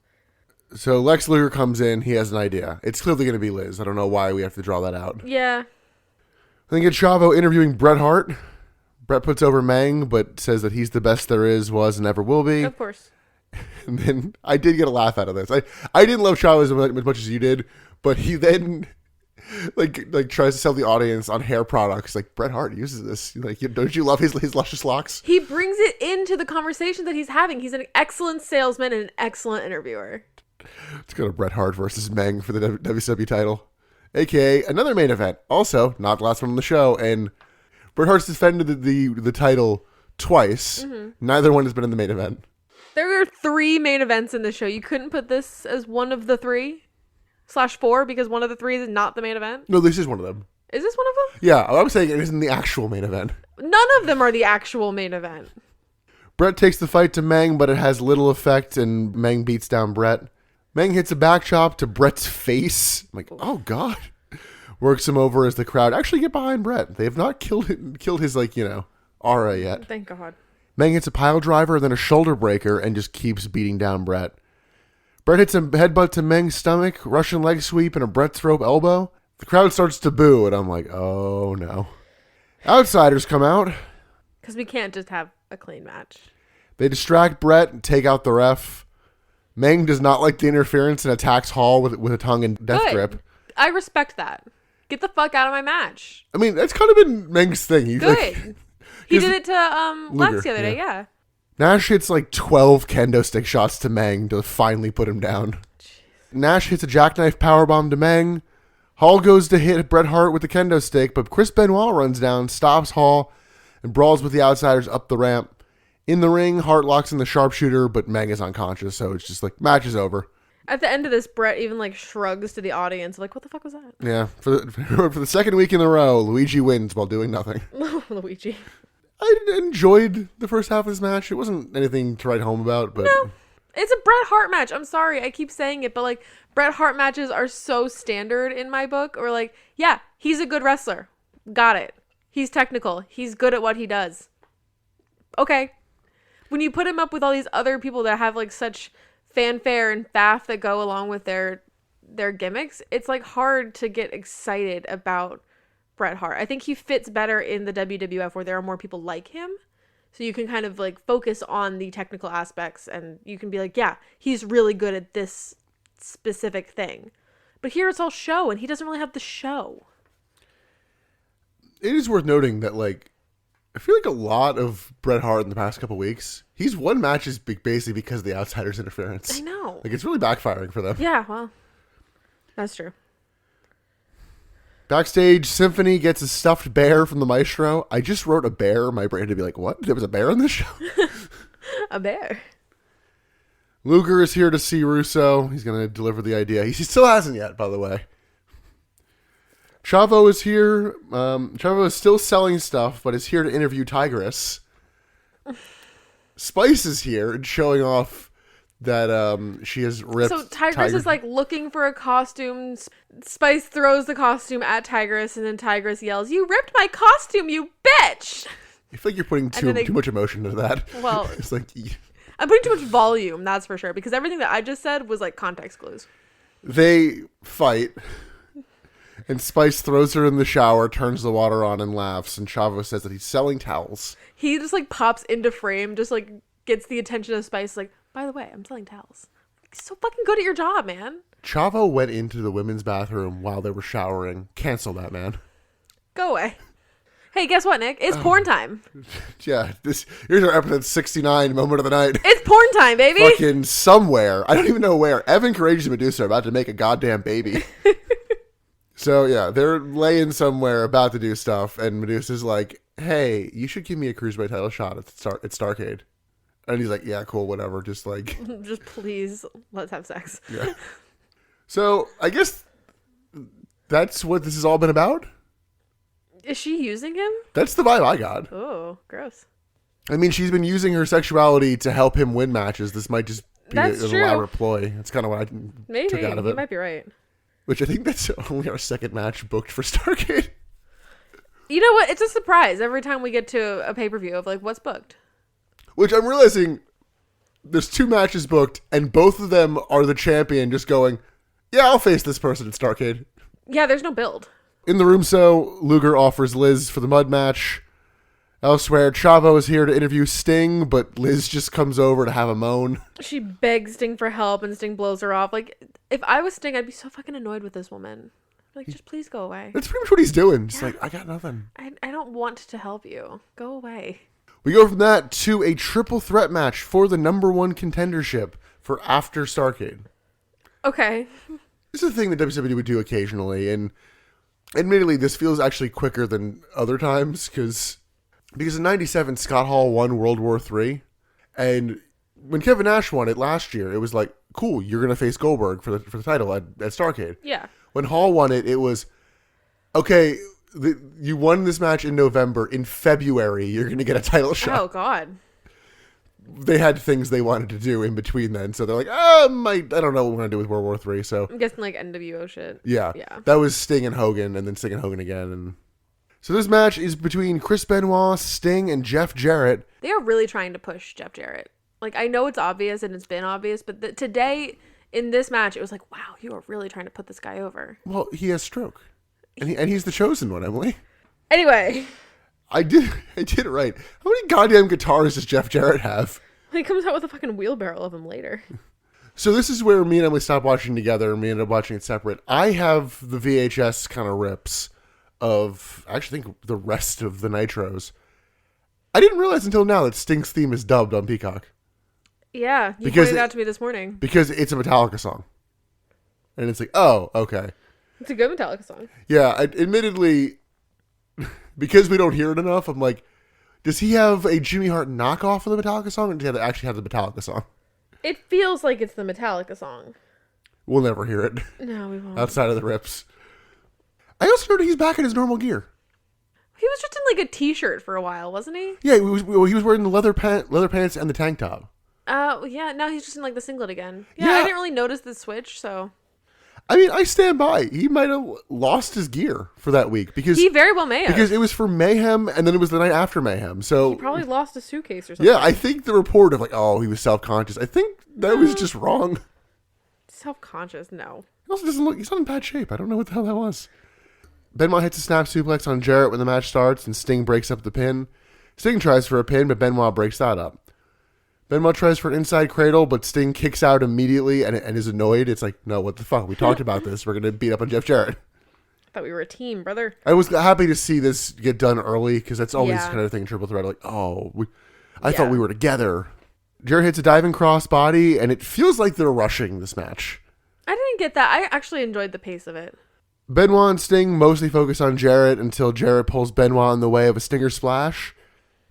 So Lex Luger comes in. He has an idea. It's clearly going to be Liz. I don't know why we have to draw that out. Yeah. I think it's Chavo interviewing Bret Hart. Bret puts over Mang, but says that he's the best there is, was, and ever will be. Of course. And then I did get a laugh out of this. I didn't love Chavo as much as you did, but he then like tries to sell the audience on hair products. Like, Bret Hart uses this. Like, don't you love his luscious locks? He brings it into the conversation that he's having. He's an excellent salesman and an excellent interviewer. Let's go to Bret Hart versus Meng for the WCW title, aka another main event. Also, not the last one on the show, and Bret Hart's defended the title twice. Mm-hmm. Neither one has been in the main event. There are 3 main events in the show. You couldn't put this as one of the 3/4 because one of the 3 is not the main event? No, this is one of them. Is this one of them? Yeah, I'm saying it isn't the actual main event. None of them are the actual main event. Bret takes the fight to Meng, but it has little effect, and Meng beats down Bret. Meng hits a back chop to Bret's face. I'm like, oh, God. Works him over as the crowd actually get behind Bret. They have not killed his, aura yet. Thank God. Meng hits a pile driver, then a shoulder breaker, and just keeps beating down Bret. Bret hits a headbutt to Meng's stomach, Russian leg sweep, and a Bret throat elbow. The crowd starts to boo, and I'm like, oh, no. Outsiders come out. Because we can't just have a clean match. They distract Bret and take out the ref. Meng does not like the interference and attacks Hall with a tongue and death grip. I respect that. Get the fuck out of my match. I mean, that's kind of been Meng's thing. Good. He did it to Lex the other day, yeah. Nash hits 12 kendo stick shots to Meng to finally put him down. Jeez. Nash hits a jackknife powerbomb to Meng. Hall goes to hit Bret Hart with the kendo stick, but Chris Benoit runs down, stops Hall, and brawls with the Outsiders up the ramp. In the ring, Hart locks in the sharpshooter, but Meng is unconscious, so it's just match is over. At the end of this, Bret even shrugs to the audience, what the fuck was that? Yeah, for the second week in a row, Luigi wins while doing nothing. Luigi. I enjoyed the first half of this match. It wasn't anything to write home about, but no, it's a Bret Hart match. I'm sorry, I keep saying it, but Bret Hart matches are so standard in my book. Or yeah, he's a good wrestler. Got it. He's technical. He's good at what he does. Okay. When you put him up with all these other people that have such fanfare and faff that go along with their gimmicks, it's hard to get excited about Bret Hart. I think he fits better in the WWF where there are more people like him. So you can kind of focus on the technical aspects and you can be yeah, he's really good at this specific thing. But here it's all show and he doesn't really have the show. It is worth noting that I feel a lot of Bret Hart in the past couple weeks, he's won matches basically because of the Outsiders interference. I know. It's really backfiring for them. Yeah, well, that's true. Backstage, Symphony gets a stuffed bear from the Maestro. I just wrote a bear. My brain to be what? There was a bear in this show? A bear. Luger is here to see Russo. He's going to deliver the idea. He still hasn't yet, by the way. Chavo is here. Chavo is still selling stuff, but is here to interview Tigress. Spice is here and showing off that she has ripped. So Tigress is looking for a costume. Spice throws the costume at Tigress, and then Tigress yells, "You ripped my costume, you bitch!" I feel you're putting too much emotion into that. Well, it's I'm putting too much volume, that's for sure, because everything that I just said was context clues. They fight, and Spice throws her in the shower, turns the water on, and laughs. And Chavo says that he's selling towels. He just pops into frame, just gets the attention of Spice. By the way, I'm selling towels. You're so fucking good at your job, man. Chavo went into the women's bathroom while they were showering. Cancel that, man. Go away. Hey, guess what, Nick? It's porn time. Yeah, here's our episode 69 moment of the night. It's porn time, baby. Fucking somewhere. I don't even know where. Evan Courageous and Medusa are about to make a goddamn baby. So, yeah, they're laying somewhere about to do stuff, and Medusa's hey, you should give me a Cruiserweight title shot at Starrcade. And he's yeah, cool, whatever. Just just please, let's have sex. Yeah. So, I guess that's what this has all been about? Is she using him? That's the vibe I got. Oh, gross. I mean, she's been using her sexuality to help him win matches. This might just be an elaborate ploy. That's kind of what I took out of it. You might be right. Which I think that's only our second match booked for Starrcade. You know what? It's a surprise every time we get to a pay-per-view of what's booked. Which I'm realizing there's 2 matches booked, and both of them are the champion just going, yeah, I'll face this person at Starrcade. Yeah, there's no build. In the room, Luger offers Liz for the mud match. Elsewhere, Chavo is here to interview Sting, but Liz just comes over to have a moan. She begs Sting for help, and Sting blows her off. If I was Sting, I'd be so fucking annoyed with this woman. Like, just please go away. That's pretty much what he's doing. Just like, I got nothing. I don't want to help you. Go away. We go from that to a triple threat match for the #1 contendership for after Starrcade. Okay. This is a thing that WWE would do occasionally, and admittedly, this feels actually quicker than other times, because in '97, Scott Hall won World War III, and when Kevin Nash won it last year, it was like, cool, you're going to face Goldberg for the title at Starrcade. Yeah. When Hall won it, it was, okay, you won this match in November. In February, you're going to get a title shot. Oh, God. They had things they wanted to do in between then, so they're like, I don't know what we're going to do with World War III, so. I'm guessing, like, NWO shit. Yeah. That was Sting and Hogan, and then Sting and Hogan again, and... So this match is between Chris Benoit, Sting, and Jeff Jarrett. They are really trying to push Jeff Jarrett. Like, I know it's obvious, and it's been obvious, but today... In this match, it was like, wow, you are really trying to put this guy over. Well, he has stroke. And he's the chosen one, Emily. Anyway. I did it right. How many goddamn guitars does Jeff Jarrett have? He comes out with a fucking wheelbarrow of them later. So this is where me and Emily stopped watching together, and we ended up watching it separate. I have the VHS kind of rips of, I actually think, the rest of the Nitros. I didn't realize until now that Sting's theme is dubbed on Peacock. Yeah, you pointed it out to me this morning. Because it's a Metallica song. And it's like, oh, okay. It's a good Metallica song. Yeah, admittedly, because we don't hear it enough, I'm like, does he have a Jimmy Hart knockoff of the Metallica song, or does he actually have the Metallica song? It feels like it's the Metallica song. We'll never hear it. No, we won't. Outside of the rips. I also heard he's back in his normal gear. He was just in like a t-shirt for a while, wasn't he? Yeah, he was wearing the leather pants and the tank top. Yeah, now he's just in like the singlet again. Yeah, Yeah. I didn't really notice the switch, so. I mean, I stand by. He might have lost his gear for that week because He very well may have. Because it was for Mayhem, and then it was the night after Mayhem. So He probably lost a suitcase or something. yeah, I think the report of like, oh, he was self-conscious. I think that was just wrong. Self-conscious, no. He also doesn't look. He's not in bad shape. I don't know what the hell that was. Benoit hits a snap suplex on Jarrett when the match starts, and Sting breaks up the pin. Sting tries for a pin, but Benoit breaks that up. Benoit tries for an inside cradle, but Sting kicks out immediately and is annoyed. It's like, no, what the fuck? We talked about this. We're going to beat up on Jeff Jarrett. I thought we were a team, brother. I was happy to see this get done early, because that's always Yeah. kind of thing, triple threat. Like, oh, I thought we were together. Jarrett hits a diving crossbody, and it feels like they're rushing this match. I didn't get that. I actually enjoyed the pace of it. Benoit and Sting mostly focus on Jarrett until Jarrett pulls Benoit in the way of a Stinger Splash.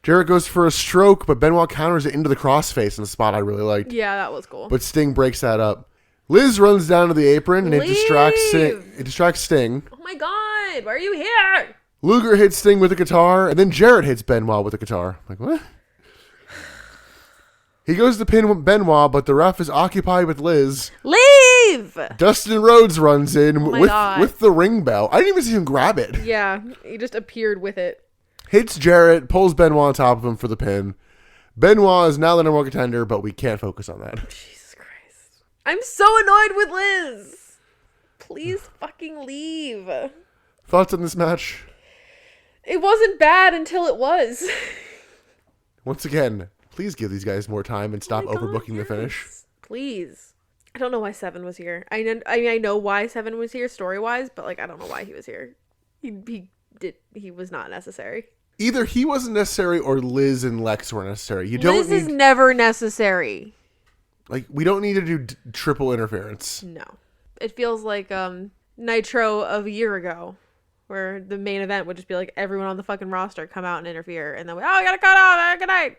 Jarrett goes for a stroke, but Benoit counters it into the crossface in a spot I really liked. Yeah, that was cool. But Sting breaks that up. Liz runs down to the apron, and it distracts Sting. Oh my god, why are you here? Luger hits Sting with a guitar, and then Jarrett hits Benoit with a guitar. I'm like, what? He goes to pin Benoit, but the ref is occupied with Liz. Leave! Dustin Rhodes runs in God. with the ring bell. I didn't even see him grab it. Yeah, he just appeared with it. Hits Jarrett, pulls Benoit on top of him for the pin. Benoit is now the #1 contender, but we can't focus on that. Jesus Christ. I'm so annoyed with Liz. Please fucking leave. Thoughts on this match? It wasn't bad until it was. Once again, please give these guys more time and stop Oh my God, overbooking the finish. Please. I don't know why Seven was here. I know why Seven was here story-wise, but like I don't know why he was here. He was not necessary. Either he wasn't necessary or Liz and Lex were necessary. Liz is never necessary. Like, we don't need to do triple interference. No. It feels like Nitro of a year ago, where the main event would just be like everyone on the fucking roster come out and interfere, and then I gotta cut out. Good night.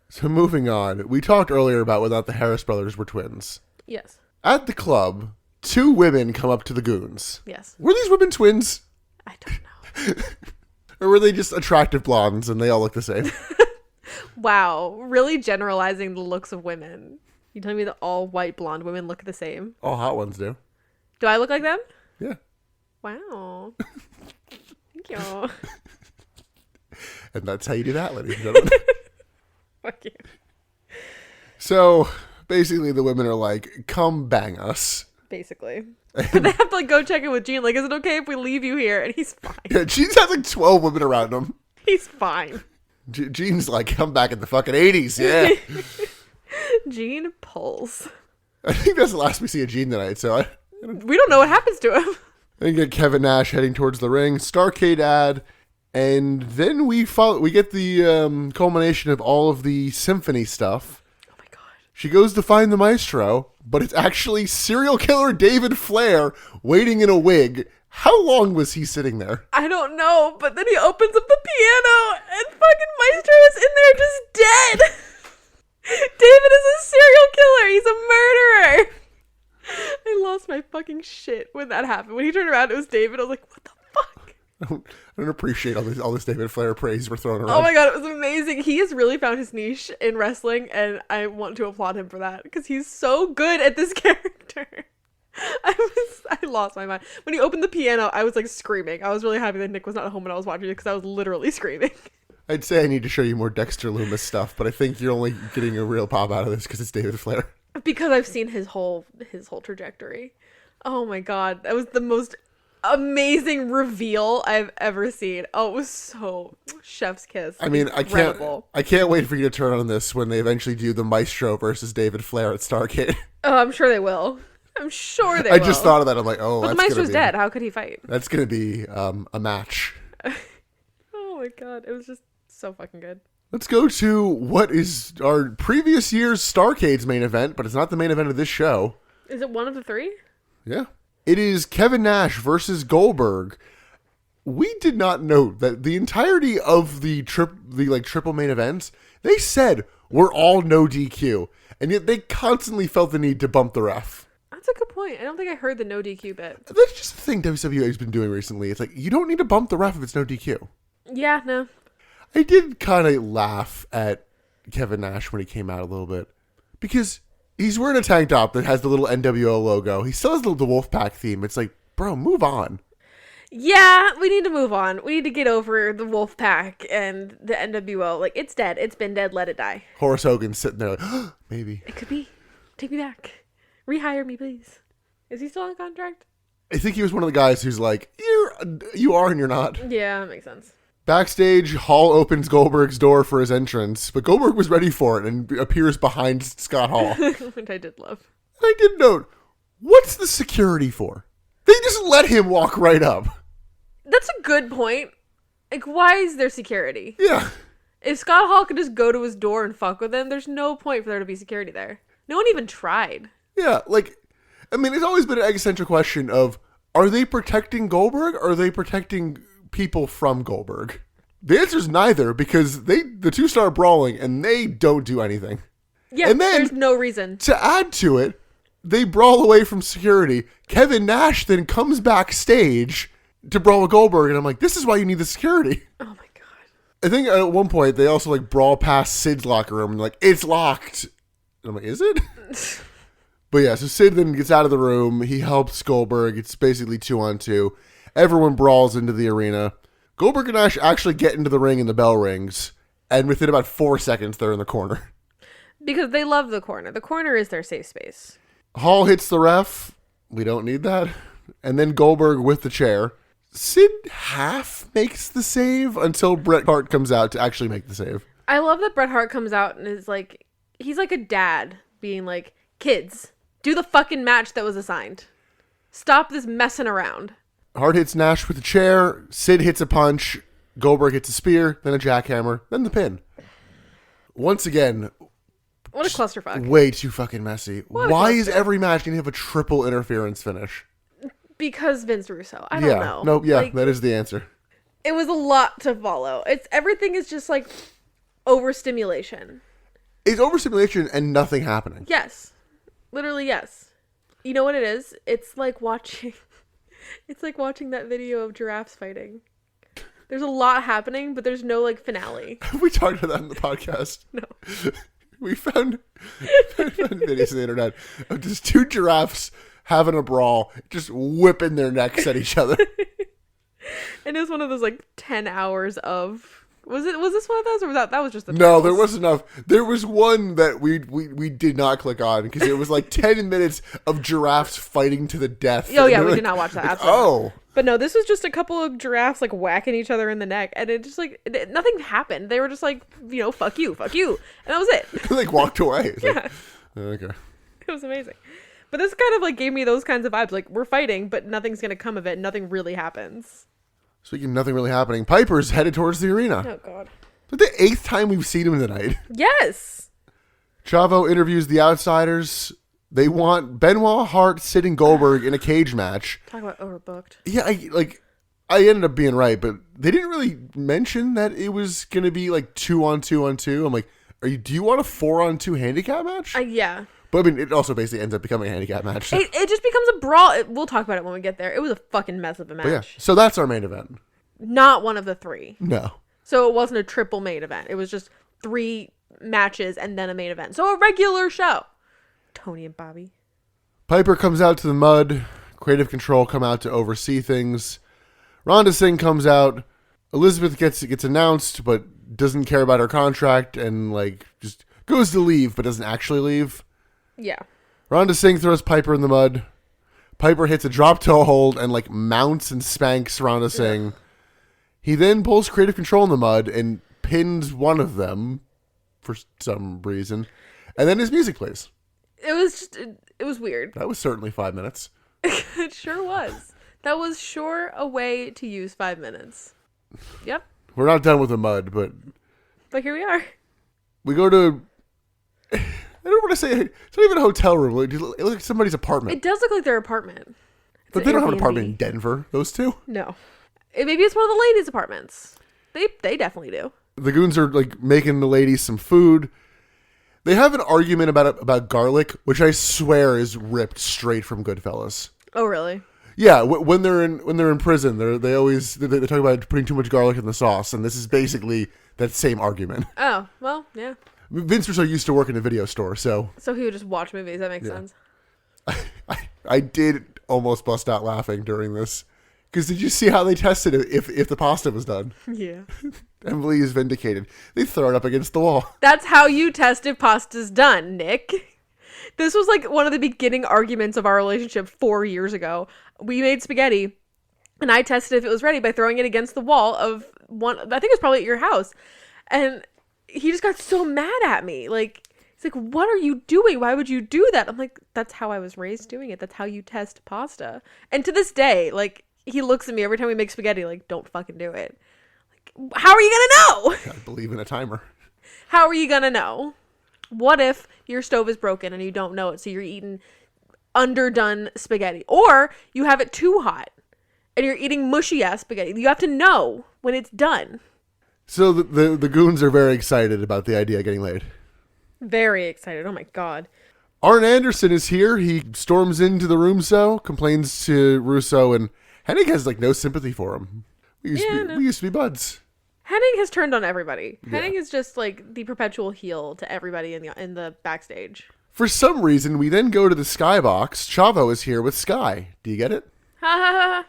So moving on, we talked earlier about whether or not the Harris brothers were twins. Yes. At the club, 2 women come up to the goons. Yes. Were these women twins? I don't know. Or were they just attractive blondes and they all look the same? Wow. Really generalizing the looks of women. You telling me that all white blonde women look the same? All hot ones do. Do I look like them? Yeah. Wow. Thank you. And that's how you do that, ladies and gentlemen. Fuck you. So, basically the women are like, come bang us. Basically. But they have to like go check in with Gene. Like, is it okay if we leave you here? And he's fine. Yeah, Gene's has like 12 women around him. He's fine. Gene's like, come back in the fucking 80s, yeah. Gene pulls. I think that's the last we see of Gene tonight, so We don't know what happens to him. And get Kevin Nash heading towards the ring. Starcade ad. And then we get the culmination of all of the symphony stuff. Oh my god. She goes to find the maestro, but it's actually serial killer David Flair waiting in a wig. How long was he sitting there? I don't know, but then he opens up the piano and fucking Maestro is in there just dead. David is a serial killer. He's a murderer. I lost my fucking shit when that happened. When he turned around, it was David. I was like, what the fuck? I don't appreciate all this David Flair praise we're throwing around. Oh my god, it was amazing. He has really found his niche in wrestling, and I want to applaud him for that because he's so good at this character. I lost my mind. When he opened the piano, I was like screaming. I was really happy that Nick was not home when I was watching it because I was literally screaming. I'd say I need to show you more Dexter Loomis stuff, but I think you're only getting a real pop out of this because it's David Flair. Because I've seen his whole trajectory. Oh my god, that was the most amazing reveal I've ever seen. Oh, it was so chef's kiss. I mean, incredible. I can't wait for you to turn on this when they eventually do the Maestro versus David Flair at Starcade. Oh, I'm sure they will. I'm sure they will. I just thought of that. I'm like, oh, but the Maestro's dead. How could he fight? That's going to be a match. Oh my god, it was just so fucking good. Let's go to what is our previous year's Starcade's main event, but it's not the main event of this show. Is it one of the three? Yeah. It is Kevin Nash versus Goldberg. We did not note that the entirety of the triple main events, they said were all no DQ, and yet they constantly felt the need to bump the ref. That's a good point. I don't think I heard the no DQ bit. That's just the thing WWE has been doing recently. It's like, you don't need to bump the ref if it's no DQ. Yeah, no. I did kind of laugh at Kevin Nash when he came out a little bit. Because he's wearing a tank top that has the little NWO logo. He still has the Wolfpack theme. It's like, bro, move on. Yeah, we need to move on. We need to get over the Wolfpack and the NWO. Like, it's dead. It's been dead. Let it die. Horace Hogan's sitting there like, oh, maybe. It could be. Take me back. Rehire me, please. Is he still on contract? I think he was one of the guys who's like, you are and you're not. Yeah, that makes sense. Backstage, Hall opens Goldberg's door for his entrance, but Goldberg was ready for it and appears behind Scott Hall. Which I did love. I did note, what's the security for? They just let him walk right up. That's a good point. Like, why is there security? Yeah. If Scott Hall could just go to his door and fuck with him, there's no point for there to be security there. No one even tried. Yeah, like, I mean, it's always been an existential question of, are they protecting Goldberg or are they protecting people from Goldberg? The answer is neither, because the two start brawling and they don't do anything. Yeah, and then, there's no reason. To add to it, they brawl away from security. Kevin Nash then comes backstage to brawl with Goldberg, and I'm like, this is why you need the security. Oh my god. I think at one point they also like brawl past Sid's locker room and like, it's locked. And I'm like, is it? But yeah, so Sid then gets out of the room. He helps Goldberg. It's basically 2-on-2. Everyone brawls into the arena. Goldberg and Nash actually get into the ring and the bell rings. And within about 4 seconds, they're in the corner. Because they love the corner. The corner is their safe space. Hall hits the ref. We don't need that. And then Goldberg with the chair. Sid half makes the save until Bret Hart comes out to actually make the save. I love that Bret Hart comes out and is like, he's like a dad being like, kids, do the fucking match that was assigned. Stop this messing around. Hart hits Nash with a chair. Sid hits a punch. Goldberg hits a spear, then a jackhammer, then the pin. Once again, what a clusterfuck. Way too fucking messy. Why is every match going to have a triple interference finish? Because Vince Russo. I don't know. No, yeah, like, that is the answer. It was a lot to follow. Everything is just like overstimulation. It's overstimulation and nothing happening. Yes. Literally, yes. You know what it is? It's like watching that video of giraffes fighting. There's a lot happening, but there's no like finale. We talked about that in the podcast. No. We found videos on the internet of just two giraffes having a brawl, just whipping their necks at each other. And it was one of those like 10 hours of... Was this one of those, or was that was just the No, turtles? There was enough. There was one that we did not click on because it was like 10 minutes of giraffes fighting to the death. Oh yeah, we did not watch that. Like, oh. But no, this was just a couple of giraffes like whacking each other in the neck, and it just like nothing happened. They were just like, fuck you, and that was it. Like walked away. Yeah. Like, okay. It was amazing. But this kind of like gave me those kinds of vibes. Like, we're fighting, but nothing's going to come of it. Nothing really happens. Speaking of nothing really happening, Piper's headed towards the arena. Oh, God. But the 8th time we've seen him tonight. Yes. Chavo interviews the outsiders. They want Benoit, Hart, Sid, and Goldberg in a cage match. Talk about overbooked. Yeah, I ended up being right, but they didn't really mention that it was going to be like 2-on-2-on-2. I'm like, do you want a 4-on-2 handicap match? Yeah. But I mean, it also basically ends up becoming a handicap match. So. It just becomes a brawl. We'll talk about it when we get there. It was a fucking mess of a match. But yeah, so that's our main event. Not one of the 3. No. So it wasn't a triple main event. It was just 3 matches and then a main event. So a regular show. Tony and Bobby. Piper comes out to the mud. Creative Control come out to oversee things. Rhonda Singh comes out. Elizabeth gets announced, but doesn't care about her contract and just goes to leave, but doesn't actually leave. Yeah. Rhonda Singh throws Piper in the mud. Piper hits a drop toe hold and mounts and spanks Rhonda Singh. Yeah. He then pulls Creative Control in the mud and pins one of them for some reason. And then his music plays. It was weird. That was certainly 5 minutes. It sure was. That was sure a way to use 5 minutes. Yep. We're not done with the mud, but here we are. We go to... I don't want to say... It's not even a hotel room. It looks like somebody's apartment. It does look like their apartment. But they don't have an apartment in Denver, those two. No. Maybe it's one of the ladies' apartments. They definitely do. The goons are making the ladies some food. They have an argument about garlic, which I swear is ripped straight from Goodfellas. Oh, really? Yeah, when they're in prison, they talk about putting too much garlic in the sauce, and this is basically that same argument. Oh, well, yeah. Vince Russo used to work in a video store, so he would just watch movies. That makes sense. I did almost bust out laughing during this. Because did you see how they tested it if the pasta was done? Yeah. Emily is vindicated. They throw it up against the wall. That's how you test if pasta's done, Nick. This was one of the beginning arguments of our relationship 4 years ago. We made spaghetti, and I tested if it was ready by throwing it against the wall of one. I think it was probably at your house. And he just got so mad at me. He's like, what are you doing? Why would you do that? I'm like, that's how I was raised doing it. That's how you test pasta. And to this day, he looks at me every time we make spaghetti, don't fucking do it. How are you going to know? I believe in a timer. How are you going to know? What if your stove is broken and you don't know it, so you're eating underdone spaghetti? Or you have it too hot and you're eating mushy-ass spaghetti. You have to know when it's done. So the goons are very excited about the idea of getting laid. Very excited. Oh, my God. Arn Anderson is here. He storms into the room, complains to Russo, and Hennig has no sympathy for him. We used to be buds. Hennig has turned on everybody. Yeah. Hennig is just the perpetual heel to everybody in the backstage. For some reason, we then go to the Skybox. Chavo is here with Sky. Do you get it? Ha ha ha.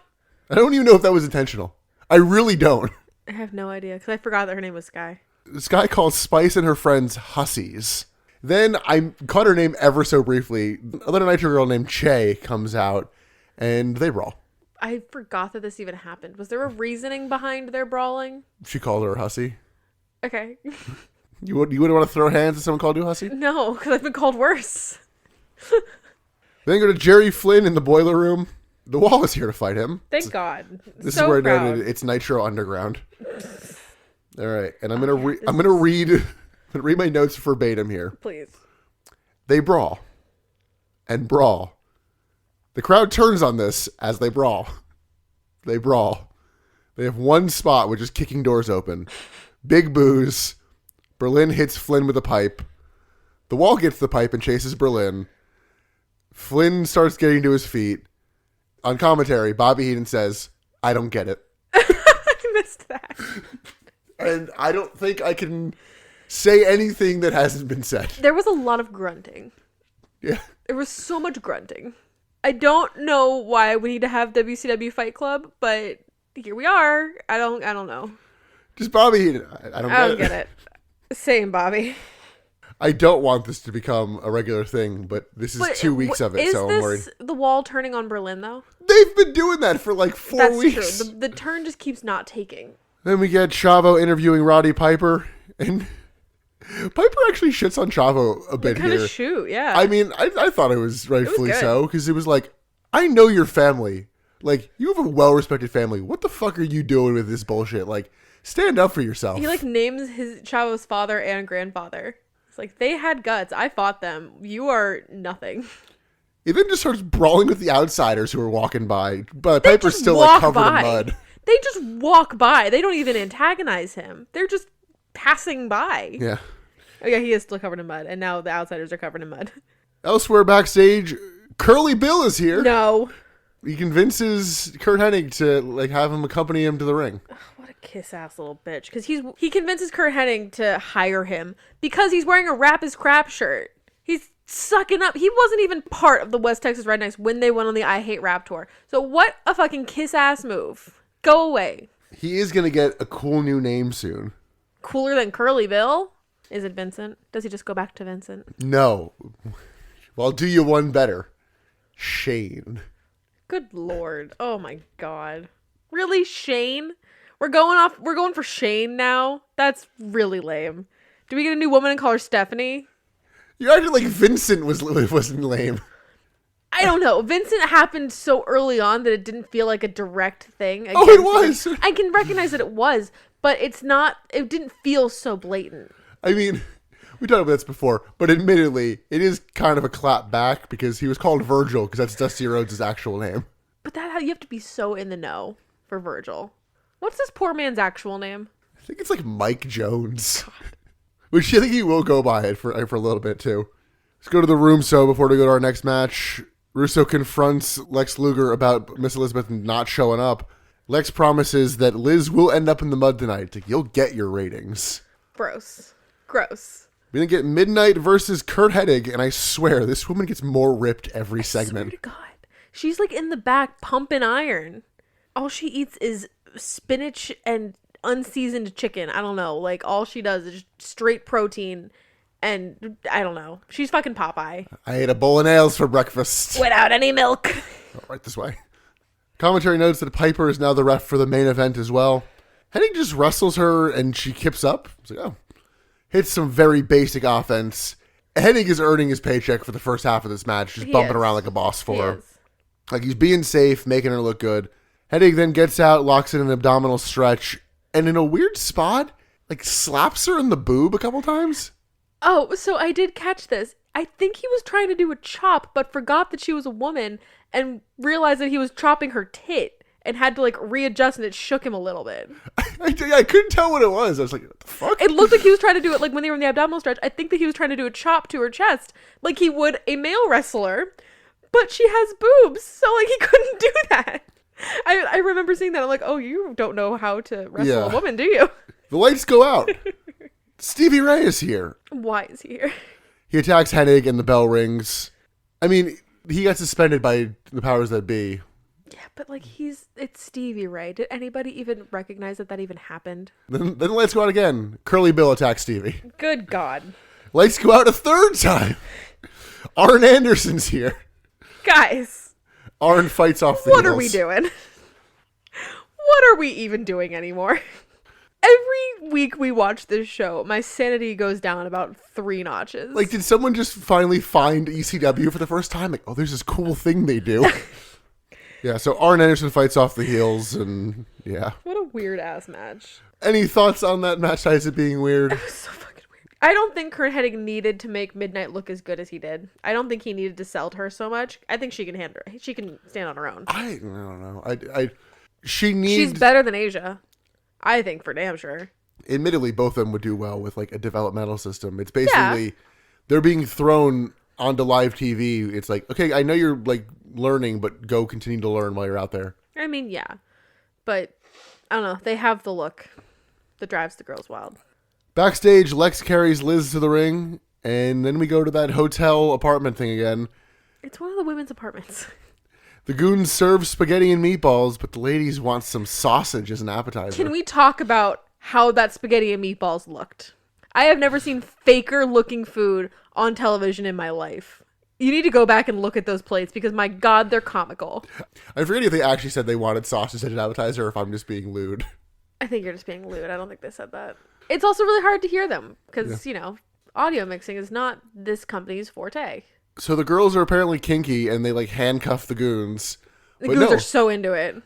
I don't even know if that was intentional. I really don't. I have no idea because I forgot that her name was Sky. Sky calls Spice and her friends hussies. Then I caught her name ever so briefly. Another Nitro girl named Che comes out, and they brawl. I forgot that this even happened. Was there a reasoning behind their brawling? She called her a hussy. Okay. You wouldn't want to throw hands if someone called you a hussy? No, because I've been called worse. Then go to Jerry Flynn in the boiler room. The Wall is here to fight him. Thank God. This so is where proud. I noted it's Nitro Underground. All right, and I'm gonna read my notes verbatim here. Please. They brawl and brawl. The crowd turns on this as they brawl. They brawl. They have one spot, which is kicking doors open. Big boos. Berlin hits Flynn with a pipe. The Wall gets the pipe and chases Berlin. Flynn starts getting to his feet. On commentary, Bobby Heenan says, "I don't get it." I missed that. And I don't think I can say anything that hasn't been said. There was a lot of grunting. Yeah. There was so much grunting. I don't know why we need to have WCW Fight Club, but here we are. I don't know. Just Bobby Heenan. I don't get it. Same, Bobby. I don't want this to become a regular thing, but this is 2 weeks of it, so I'm worried. Is the Wall turning on Berlin, though? They've been doing that for 4 weeks. That's true. The turn just keeps not taking. Then we get Chavo interviewing Roddy Piper, and Piper actually shits on Chavo a bit kind here. of shoot, yeah. I mean, I thought it was rightfully good. so, because it was like, I know your family. Like, you have a well-respected family. What the fuck are you doing with this bullshit? Like, stand up for yourself. He like names his Chavo's father and grandfather. It's like, they had guts. I fought them. You are nothing. He then just starts brawling with the outsiders who are walking by, but Piper's still like covered in mud. They just walk by. They don't even antagonize him. They're just passing by. Yeah. Oh yeah, he is still covered in mud, and now the outsiders are covered in mud. Elsewhere backstage, Curly Bill is here. No. He convinces Kurt Hennig to like have him accompany him to the ring. Ugh, what a kiss-ass little bitch. Because he convinces Kurt Hennig to hire him because he's wearing a Rap is Crap shirt. He's sucking up. He wasn't even part of the West Texas Rednecks when they went on the I Hate Rap tour. So what a fucking kiss-ass move. Go away. He is going to get a cool new name soon. Cooler than Curly Bill? Is it Vincent? Does he just go back to Vincent? No. Well, I'll do you one better. Shane. Good Lord. Oh my God. Really, Shane? We're going for Shane now? That's really lame. Do we get a new woman and call her Stephanie? You acted like Vincent wasn't lame. I don't know. Vincent happened so early on that it didn't feel like a direct thing. Oh, it was. I can recognize that it was, but it didn't feel so blatant. I mean, we talked about this before, but admittedly, it is kind of a clap back because he was called Virgil because that's Dusty Rhodes' actual name. But you have to be so in the know for Virgil. What's this poor man's actual name? I think it's like Mike Jones. Which I think he will go by it for a little bit too. Let's go to the room before we go to our next match. Russo confronts Lex Luger about Miss Elizabeth not showing up. Lex promises that Liz will end up in the mud tonight. It's like, you'll get your ratings. Gross. We're going to get Midnight versus Kurt Hennig, and I swear, this woman gets more ripped every segment. Swear to God. She's like in the back pumping iron. All she eats is spinach and unseasoned chicken. I don't know. Like, all she does is straight protein, and I don't know. She's fucking Popeye. I ate a bowl of nails for breakfast. Without any milk. Oh, right this way. Commentary notes that Piper is now the ref for the main event as well. Hennig just wrestles her, and she kips up. It's like, oh. Hits some very basic offense. Hennig is earning his paycheck for the first half of this match, just bumping around like a boss for her. Like, he's being safe, making her look good. Hennig then gets out, locks in an abdominal stretch, and in a weird spot, like, slaps her in the boob a couple times. Oh, so I did catch this. I think he was trying to do a chop, but forgot that she was a woman and realized that he was chopping her tit and had to, like, readjust, and it shook him a little bit. I couldn't tell what it was. I was like, what the fuck? It looked like he was trying to do it, like, when they were in the abdominal stretch. I think that he was trying to do a chop to her chest, like he would a male wrestler, but she has boobs, so, like, he couldn't do that. I remember seeing that. I'm like, oh, you don't know how to wrestle a woman, do you? The lights go out. Stevie Ray is here. Why is he here? He attacks Hennig and the bell rings. I mean, he got suspended by the powers that be. Yeah, but like it's Stevie Ray. Did anybody even recognize that even happened? Then the lights go out again. Curly Bill attacks Stevie. Good God. Lights go out a third time. Arn Anderson's here. Guys. Arn fights off the What heels. are we doing? What are we even doing anymore? Every week we watch this show, my sanity goes down about 3 notches. Like, did someone just finally find ECW for the first time? Like, oh, there's this cool thing they do. Yeah, so Arn Anderson fights off the heels, and yeah. What a weird-ass match. Any thoughts on that match besides it being weird? It was so fucking weird. I don't think Kurt Hennig needed to make Midnight look as good as he did. I don't think he needed to sell to her so much. I think she can handle her. She can stand on her own. I don't know. She's better than Asia. I think for damn sure. Admittedly, both of them would do well with like a developmental system. It's basically they're being thrown onto live TV. It's like, okay, I know you're like learning, but go continue to learn while you're out there. I mean, yeah. But I don't know. They have the look that drives the girls wild. Backstage, Lex carries Liz to the ring, and then we go to that hotel apartment thing again. It's one of the women's apartments. The goons serve spaghetti and meatballs, but the ladies want some sausage as an appetizer. Can we talk about how that spaghetti and meatballs looked? I have never seen faker looking food on television in my life. You need to go back and look at those plates because, my God, they're comical. I forget if they actually said they wanted sausage as an appetizer or if I'm just being lewd. I think you're just being lewd. I don't think they said that. It's also really hard to hear them because, audio mixing is not this company's forte. So the girls are apparently kinky and they like handcuff the goons. The goons are so into it.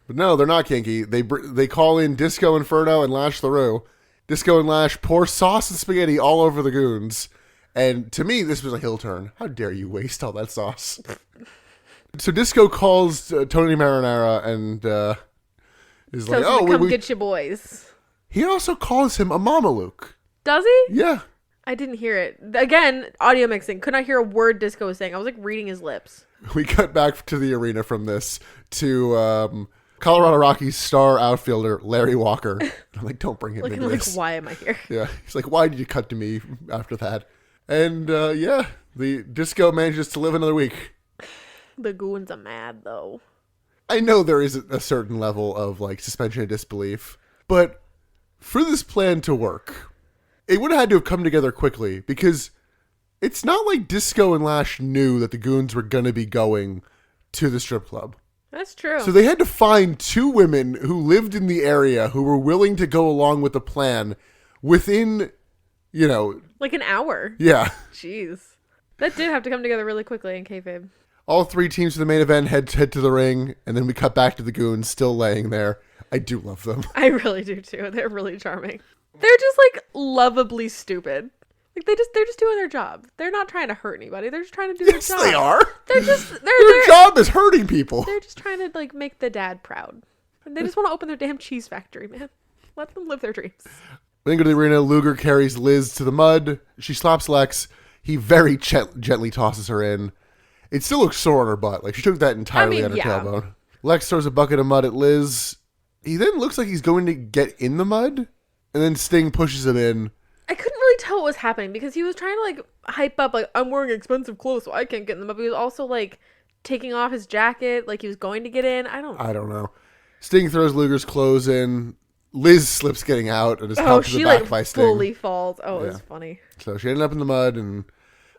But no, they're not kinky. They call in Disco Inferno and Lash LaRue. Disco and Lash pour sauce and spaghetti all over the goons. And to me, this was a heel turn. How dare you waste all that sauce? So Disco calls Tony Marinara and is like, "Oh, come get your boys." He also calls him a Mamaluke. Does he? Yeah. I didn't hear it. Again, audio mixing. Could not hear a word Disco was saying. I was like reading his lips. We cut back to the arena from this to Colorado Rockies star outfielder Larry Walker. I'm like, don't bring him into this. Like, why am I here? Yeah. He's like, why did you cut to me after that? And the Disco manages to live another week. The goons are mad, though. I know there is a certain level of like suspension of disbelief, but for this plan to work, it would have had to have come together quickly because it's not like Disco and Lash knew that the goons were going to be going to the strip club. That's true. So they had to find two women who lived in the area who were willing to go along with the plan within, like an hour. Yeah. Jeez. That did have to come together really quickly in kayfabe. All three teams for the main event head to the ring, and then we cut back to the goons still laying there. I do love them. I really do too. They're really charming. They're just like lovably stupid. Like they're just doing their job. They're not trying to hurt anybody. They're just trying to do their job. Yes, they are. Their job is hurting people. They're just trying to like make the dad proud. And they just want to open their damn cheese factory, man. Let them live their dreams. Then go to the arena. Luger carries Liz to the mud. She slaps Lex. He very gently tosses her in. It still looks sore on her butt. Like she took that entirely on her tailbone. Lex throws a bucket of mud at Liz. He then looks like he's going to get in the mud. And then Sting pushes him in. I couldn't really tell what was happening because he was trying to like hype up like, I'm wearing expensive clothes so I can't get in them. But he was also like taking off his jacket like he was going to get in. I don't know. Sting throws Luger's clothes in. Liz slips getting out and is helped to the back by Sting. Fully falls. Oh, yeah. It was funny. So she ended up in the mud, and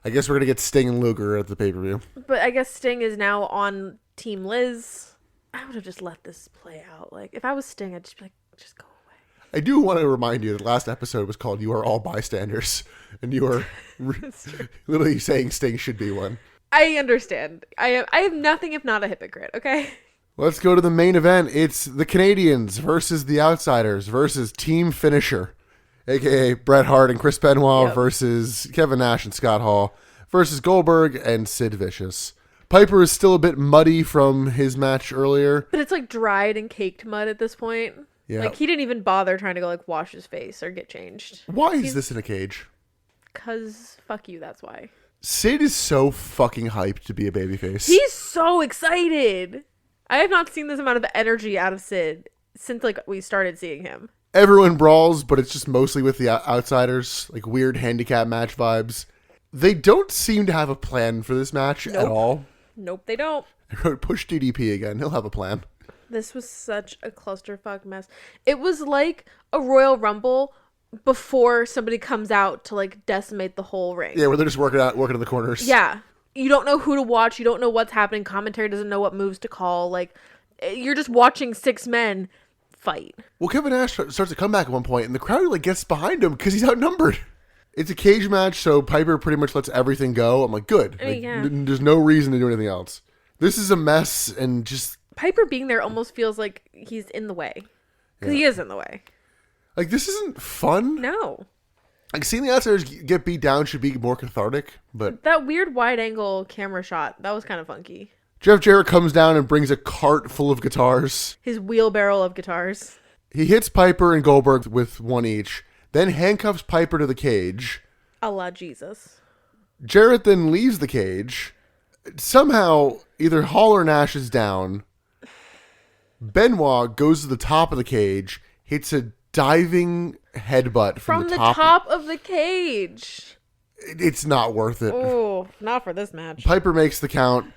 I guess we're going to get Sting and Luger at the pay-per-view. But I guess Sting is now on Team Liz. I would have just let this play out. Like, if I was Sting, I'd just be like, just go away. I do want to remind you that the last episode was called You Are All Bystanders, and you are literally saying Sting should be one. I understand. I have nothing if not a hypocrite, okay? Let's go to the main event. It's the Canadians versus the Outsiders versus Team Finisher, a.k.a. Bret Hart and Chris Benoit versus Kevin Nash and Scott Hall versus Goldberg and Sid Vicious. Piper is still a bit muddy from his match earlier. But it's like dried and caked mud at this point. Yeah. Like he didn't even bother trying to go like wash his face or get changed. Why is this in a cage? 'Cause fuck you, that's why. Sid is so fucking hyped to be a babyface. He's so excited. I have not seen this amount of energy out of Sid since like we started seeing him. Everyone brawls, but it's just mostly with the Outsiders, like weird handicap match vibes. They don't seem to have a plan for this match at all. Nope, they don't. I wrote push DDP again. He'll have a plan. This was such a clusterfuck mess. It was like a Royal Rumble before somebody comes out to like decimate the whole ring. Yeah, where they're just working in the corners. Yeah. You don't know who to watch. You don't know what's happening. Commentary doesn't know what moves to call. Like, you're just watching six men fight. Well, Kevin Nash starts a comeback at one point, and the crowd like gets behind him because he's outnumbered. It's a cage match, so Piper pretty much lets everything go. I'm like, good. There's no reason to do anything else. This is a mess, and just... Piper being there almost feels like he's in the way. Because he is in the way. Like, this isn't fun. No. Like, seeing the Outsiders get beat down should be more cathartic, but... That weird wide-angle camera shot, that was kind of funky. Jeff Jarrett comes down and brings a cart full of guitars. His wheelbarrow of guitars. He hits Piper and Goldberg with one each, then handcuffs Piper to the cage. A la Jesus. Jarrett then leaves the cage. Somehow, either Hall or Nash is down. Benoit goes to the top of the cage, hits a diving headbutt from the top of the cage. It's not worth it. Oh, not for this match. Piper makes the count.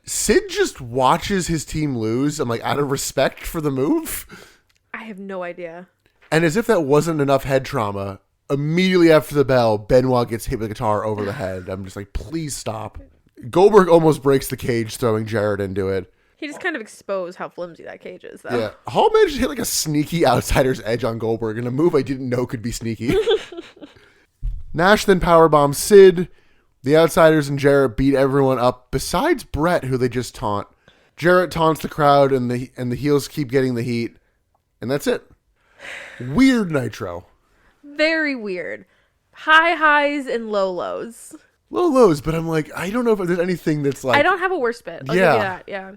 Sid just watches his team lose. I'm like, out of respect for the move. I have no idea. And as if that wasn't enough head trauma, immediately after the bell, Benoit gets hit with a guitar over the head. I'm just like, please stop. Goldberg almost breaks the cage, throwing Jarrett into it. He just kind of exposed how flimsy that cage is, though. Yeah. Hall managed to hit like a sneaky outsider's edge on Goldberg in a move I didn't know could be sneaky. Nash then powerbombs Sid. The outsiders and Jarrett beat everyone up besides Brett, who they just taunt. Jarrett taunts the crowd and the heels keep getting the heat. And that's it. Weird Nitro. Very weird. High highs and low lows. Low lows, but I'm like, I don't know if there's anything that's like... I don't have a worst bit. I'll give you that, yeah.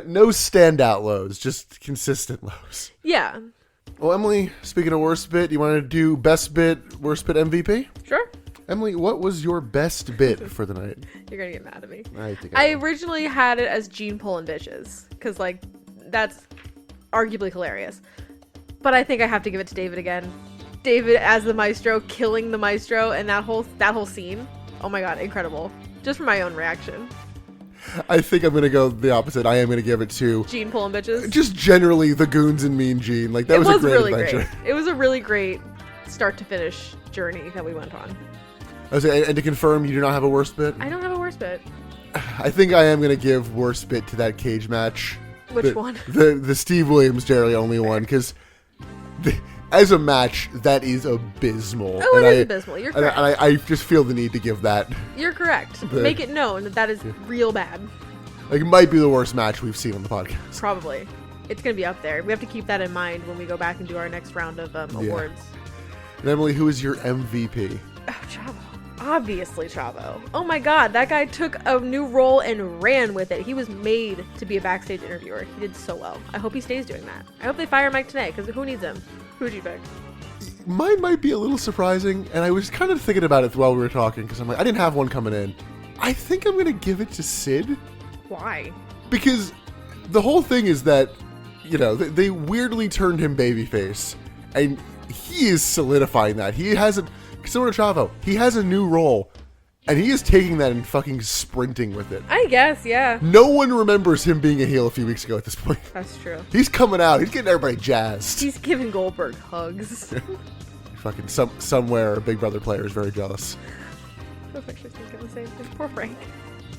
No standout lows, just consistent lows. Yeah. Well, Emily, speaking of worst bit, you want to do best bit, worst bit MVP? Sure. Emily, what was your best bit for the night? You're going to get mad at me. I originally had it as Gene pulling bitches, because, like, that's arguably hilarious. But I think I have to give it to David again. David as the maestro, killing the maestro, and that whole scene. Oh my god, incredible. Just for my own reaction. I think I'm going to go the opposite. I am going to give it to... Gene pulling bitches? Just generally the goons and Mean Gene. Like, that was a great really adventure. Great. It was a really great start to finish journey that we went on. And to confirm, you do not have a worst bit? I don't have a worst bit. I think I am going to give worst bit to that cage match. Which one? The Steve Williams, Jerry only one, because... As a match, that is abysmal. Oh, it is abysmal. You're correct. And I just feel the need to give that. You're correct. Make it known that is real bad. Like, it might be the worst match we've seen on the podcast. Probably. It's going to be up there. We have to keep that in mind when we go back and do our next round of awards. And Emily, who is your MVP? Oh, Chavo. Obviously Chavo. Oh my god, that guy took a new role and ran with it. He was made to be a backstage interviewer. He did so well. I hope he stays doing that. I hope they fire Mike Tenay, because who needs him? Who'd you pick? Mine might be a little surprising, and I was kind of thinking about it while we were talking, because I'm like, I didn't have one coming in. I think I'm going to give it to Sid. Why? Because the whole thing is that, you know, they weirdly turned him babyface, and he is solidifying that. He hasn't, similar to Chavo, he has a new role, and he is taking that and fucking sprinting with it. I guess, yeah. No one remembers him being a heel a few weeks ago at this point. That's true. He's coming out. He's getting everybody jazzed. He's giving Goldberg hugs. Fucking somewhere a Big Brother player is very jealous. I was actually thinking the same thing. Poor Frank.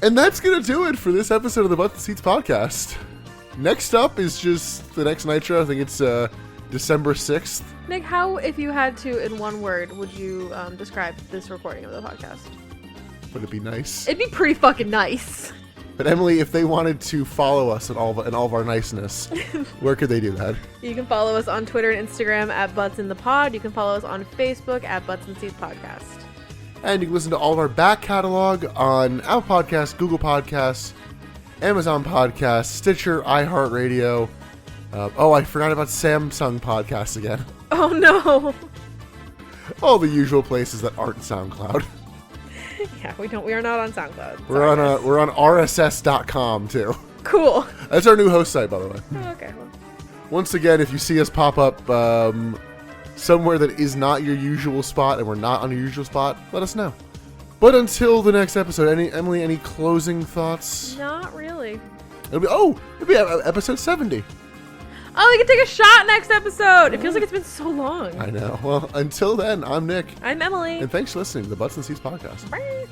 And that's going to do it for this episode of the Butts and Seats podcast. Next up is just the next Nitro. I think it's December 6th. Nick, how, if you had to, in one word, would you describe this recording of the podcast? Would it be nice? It'd be pretty fucking nice. But Emily, if they wanted to follow us in all of our niceness, where could they do that? You can follow us on Twitter and Instagram at ButtsInThePod. You can follow us on Facebook at Butts and Seats Podcast. And you can listen to all of our back catalog on Apple Podcasts, Google Podcasts, Amazon Podcasts, Stitcher, iHeartRadio. I forgot about Samsung Podcasts again. Oh no! All the usual places that aren't SoundCloud. Yeah, we are not on SoundCloud. We're on RSS.com too. Cool. That's our new host site, by the way. Oh, okay. Well. Once again, if you see us pop up somewhere that is not your usual spot, and we're not on your usual spot, let us know. But until the next episode, any closing thoughts? Not really. It'll be episode 70. Oh, we can take a shot next episode. It feels like it's been so long. I know. Well, until then, I'm Nick. I'm Emily. And thanks for listening to the Butts and Seats podcast. Bye.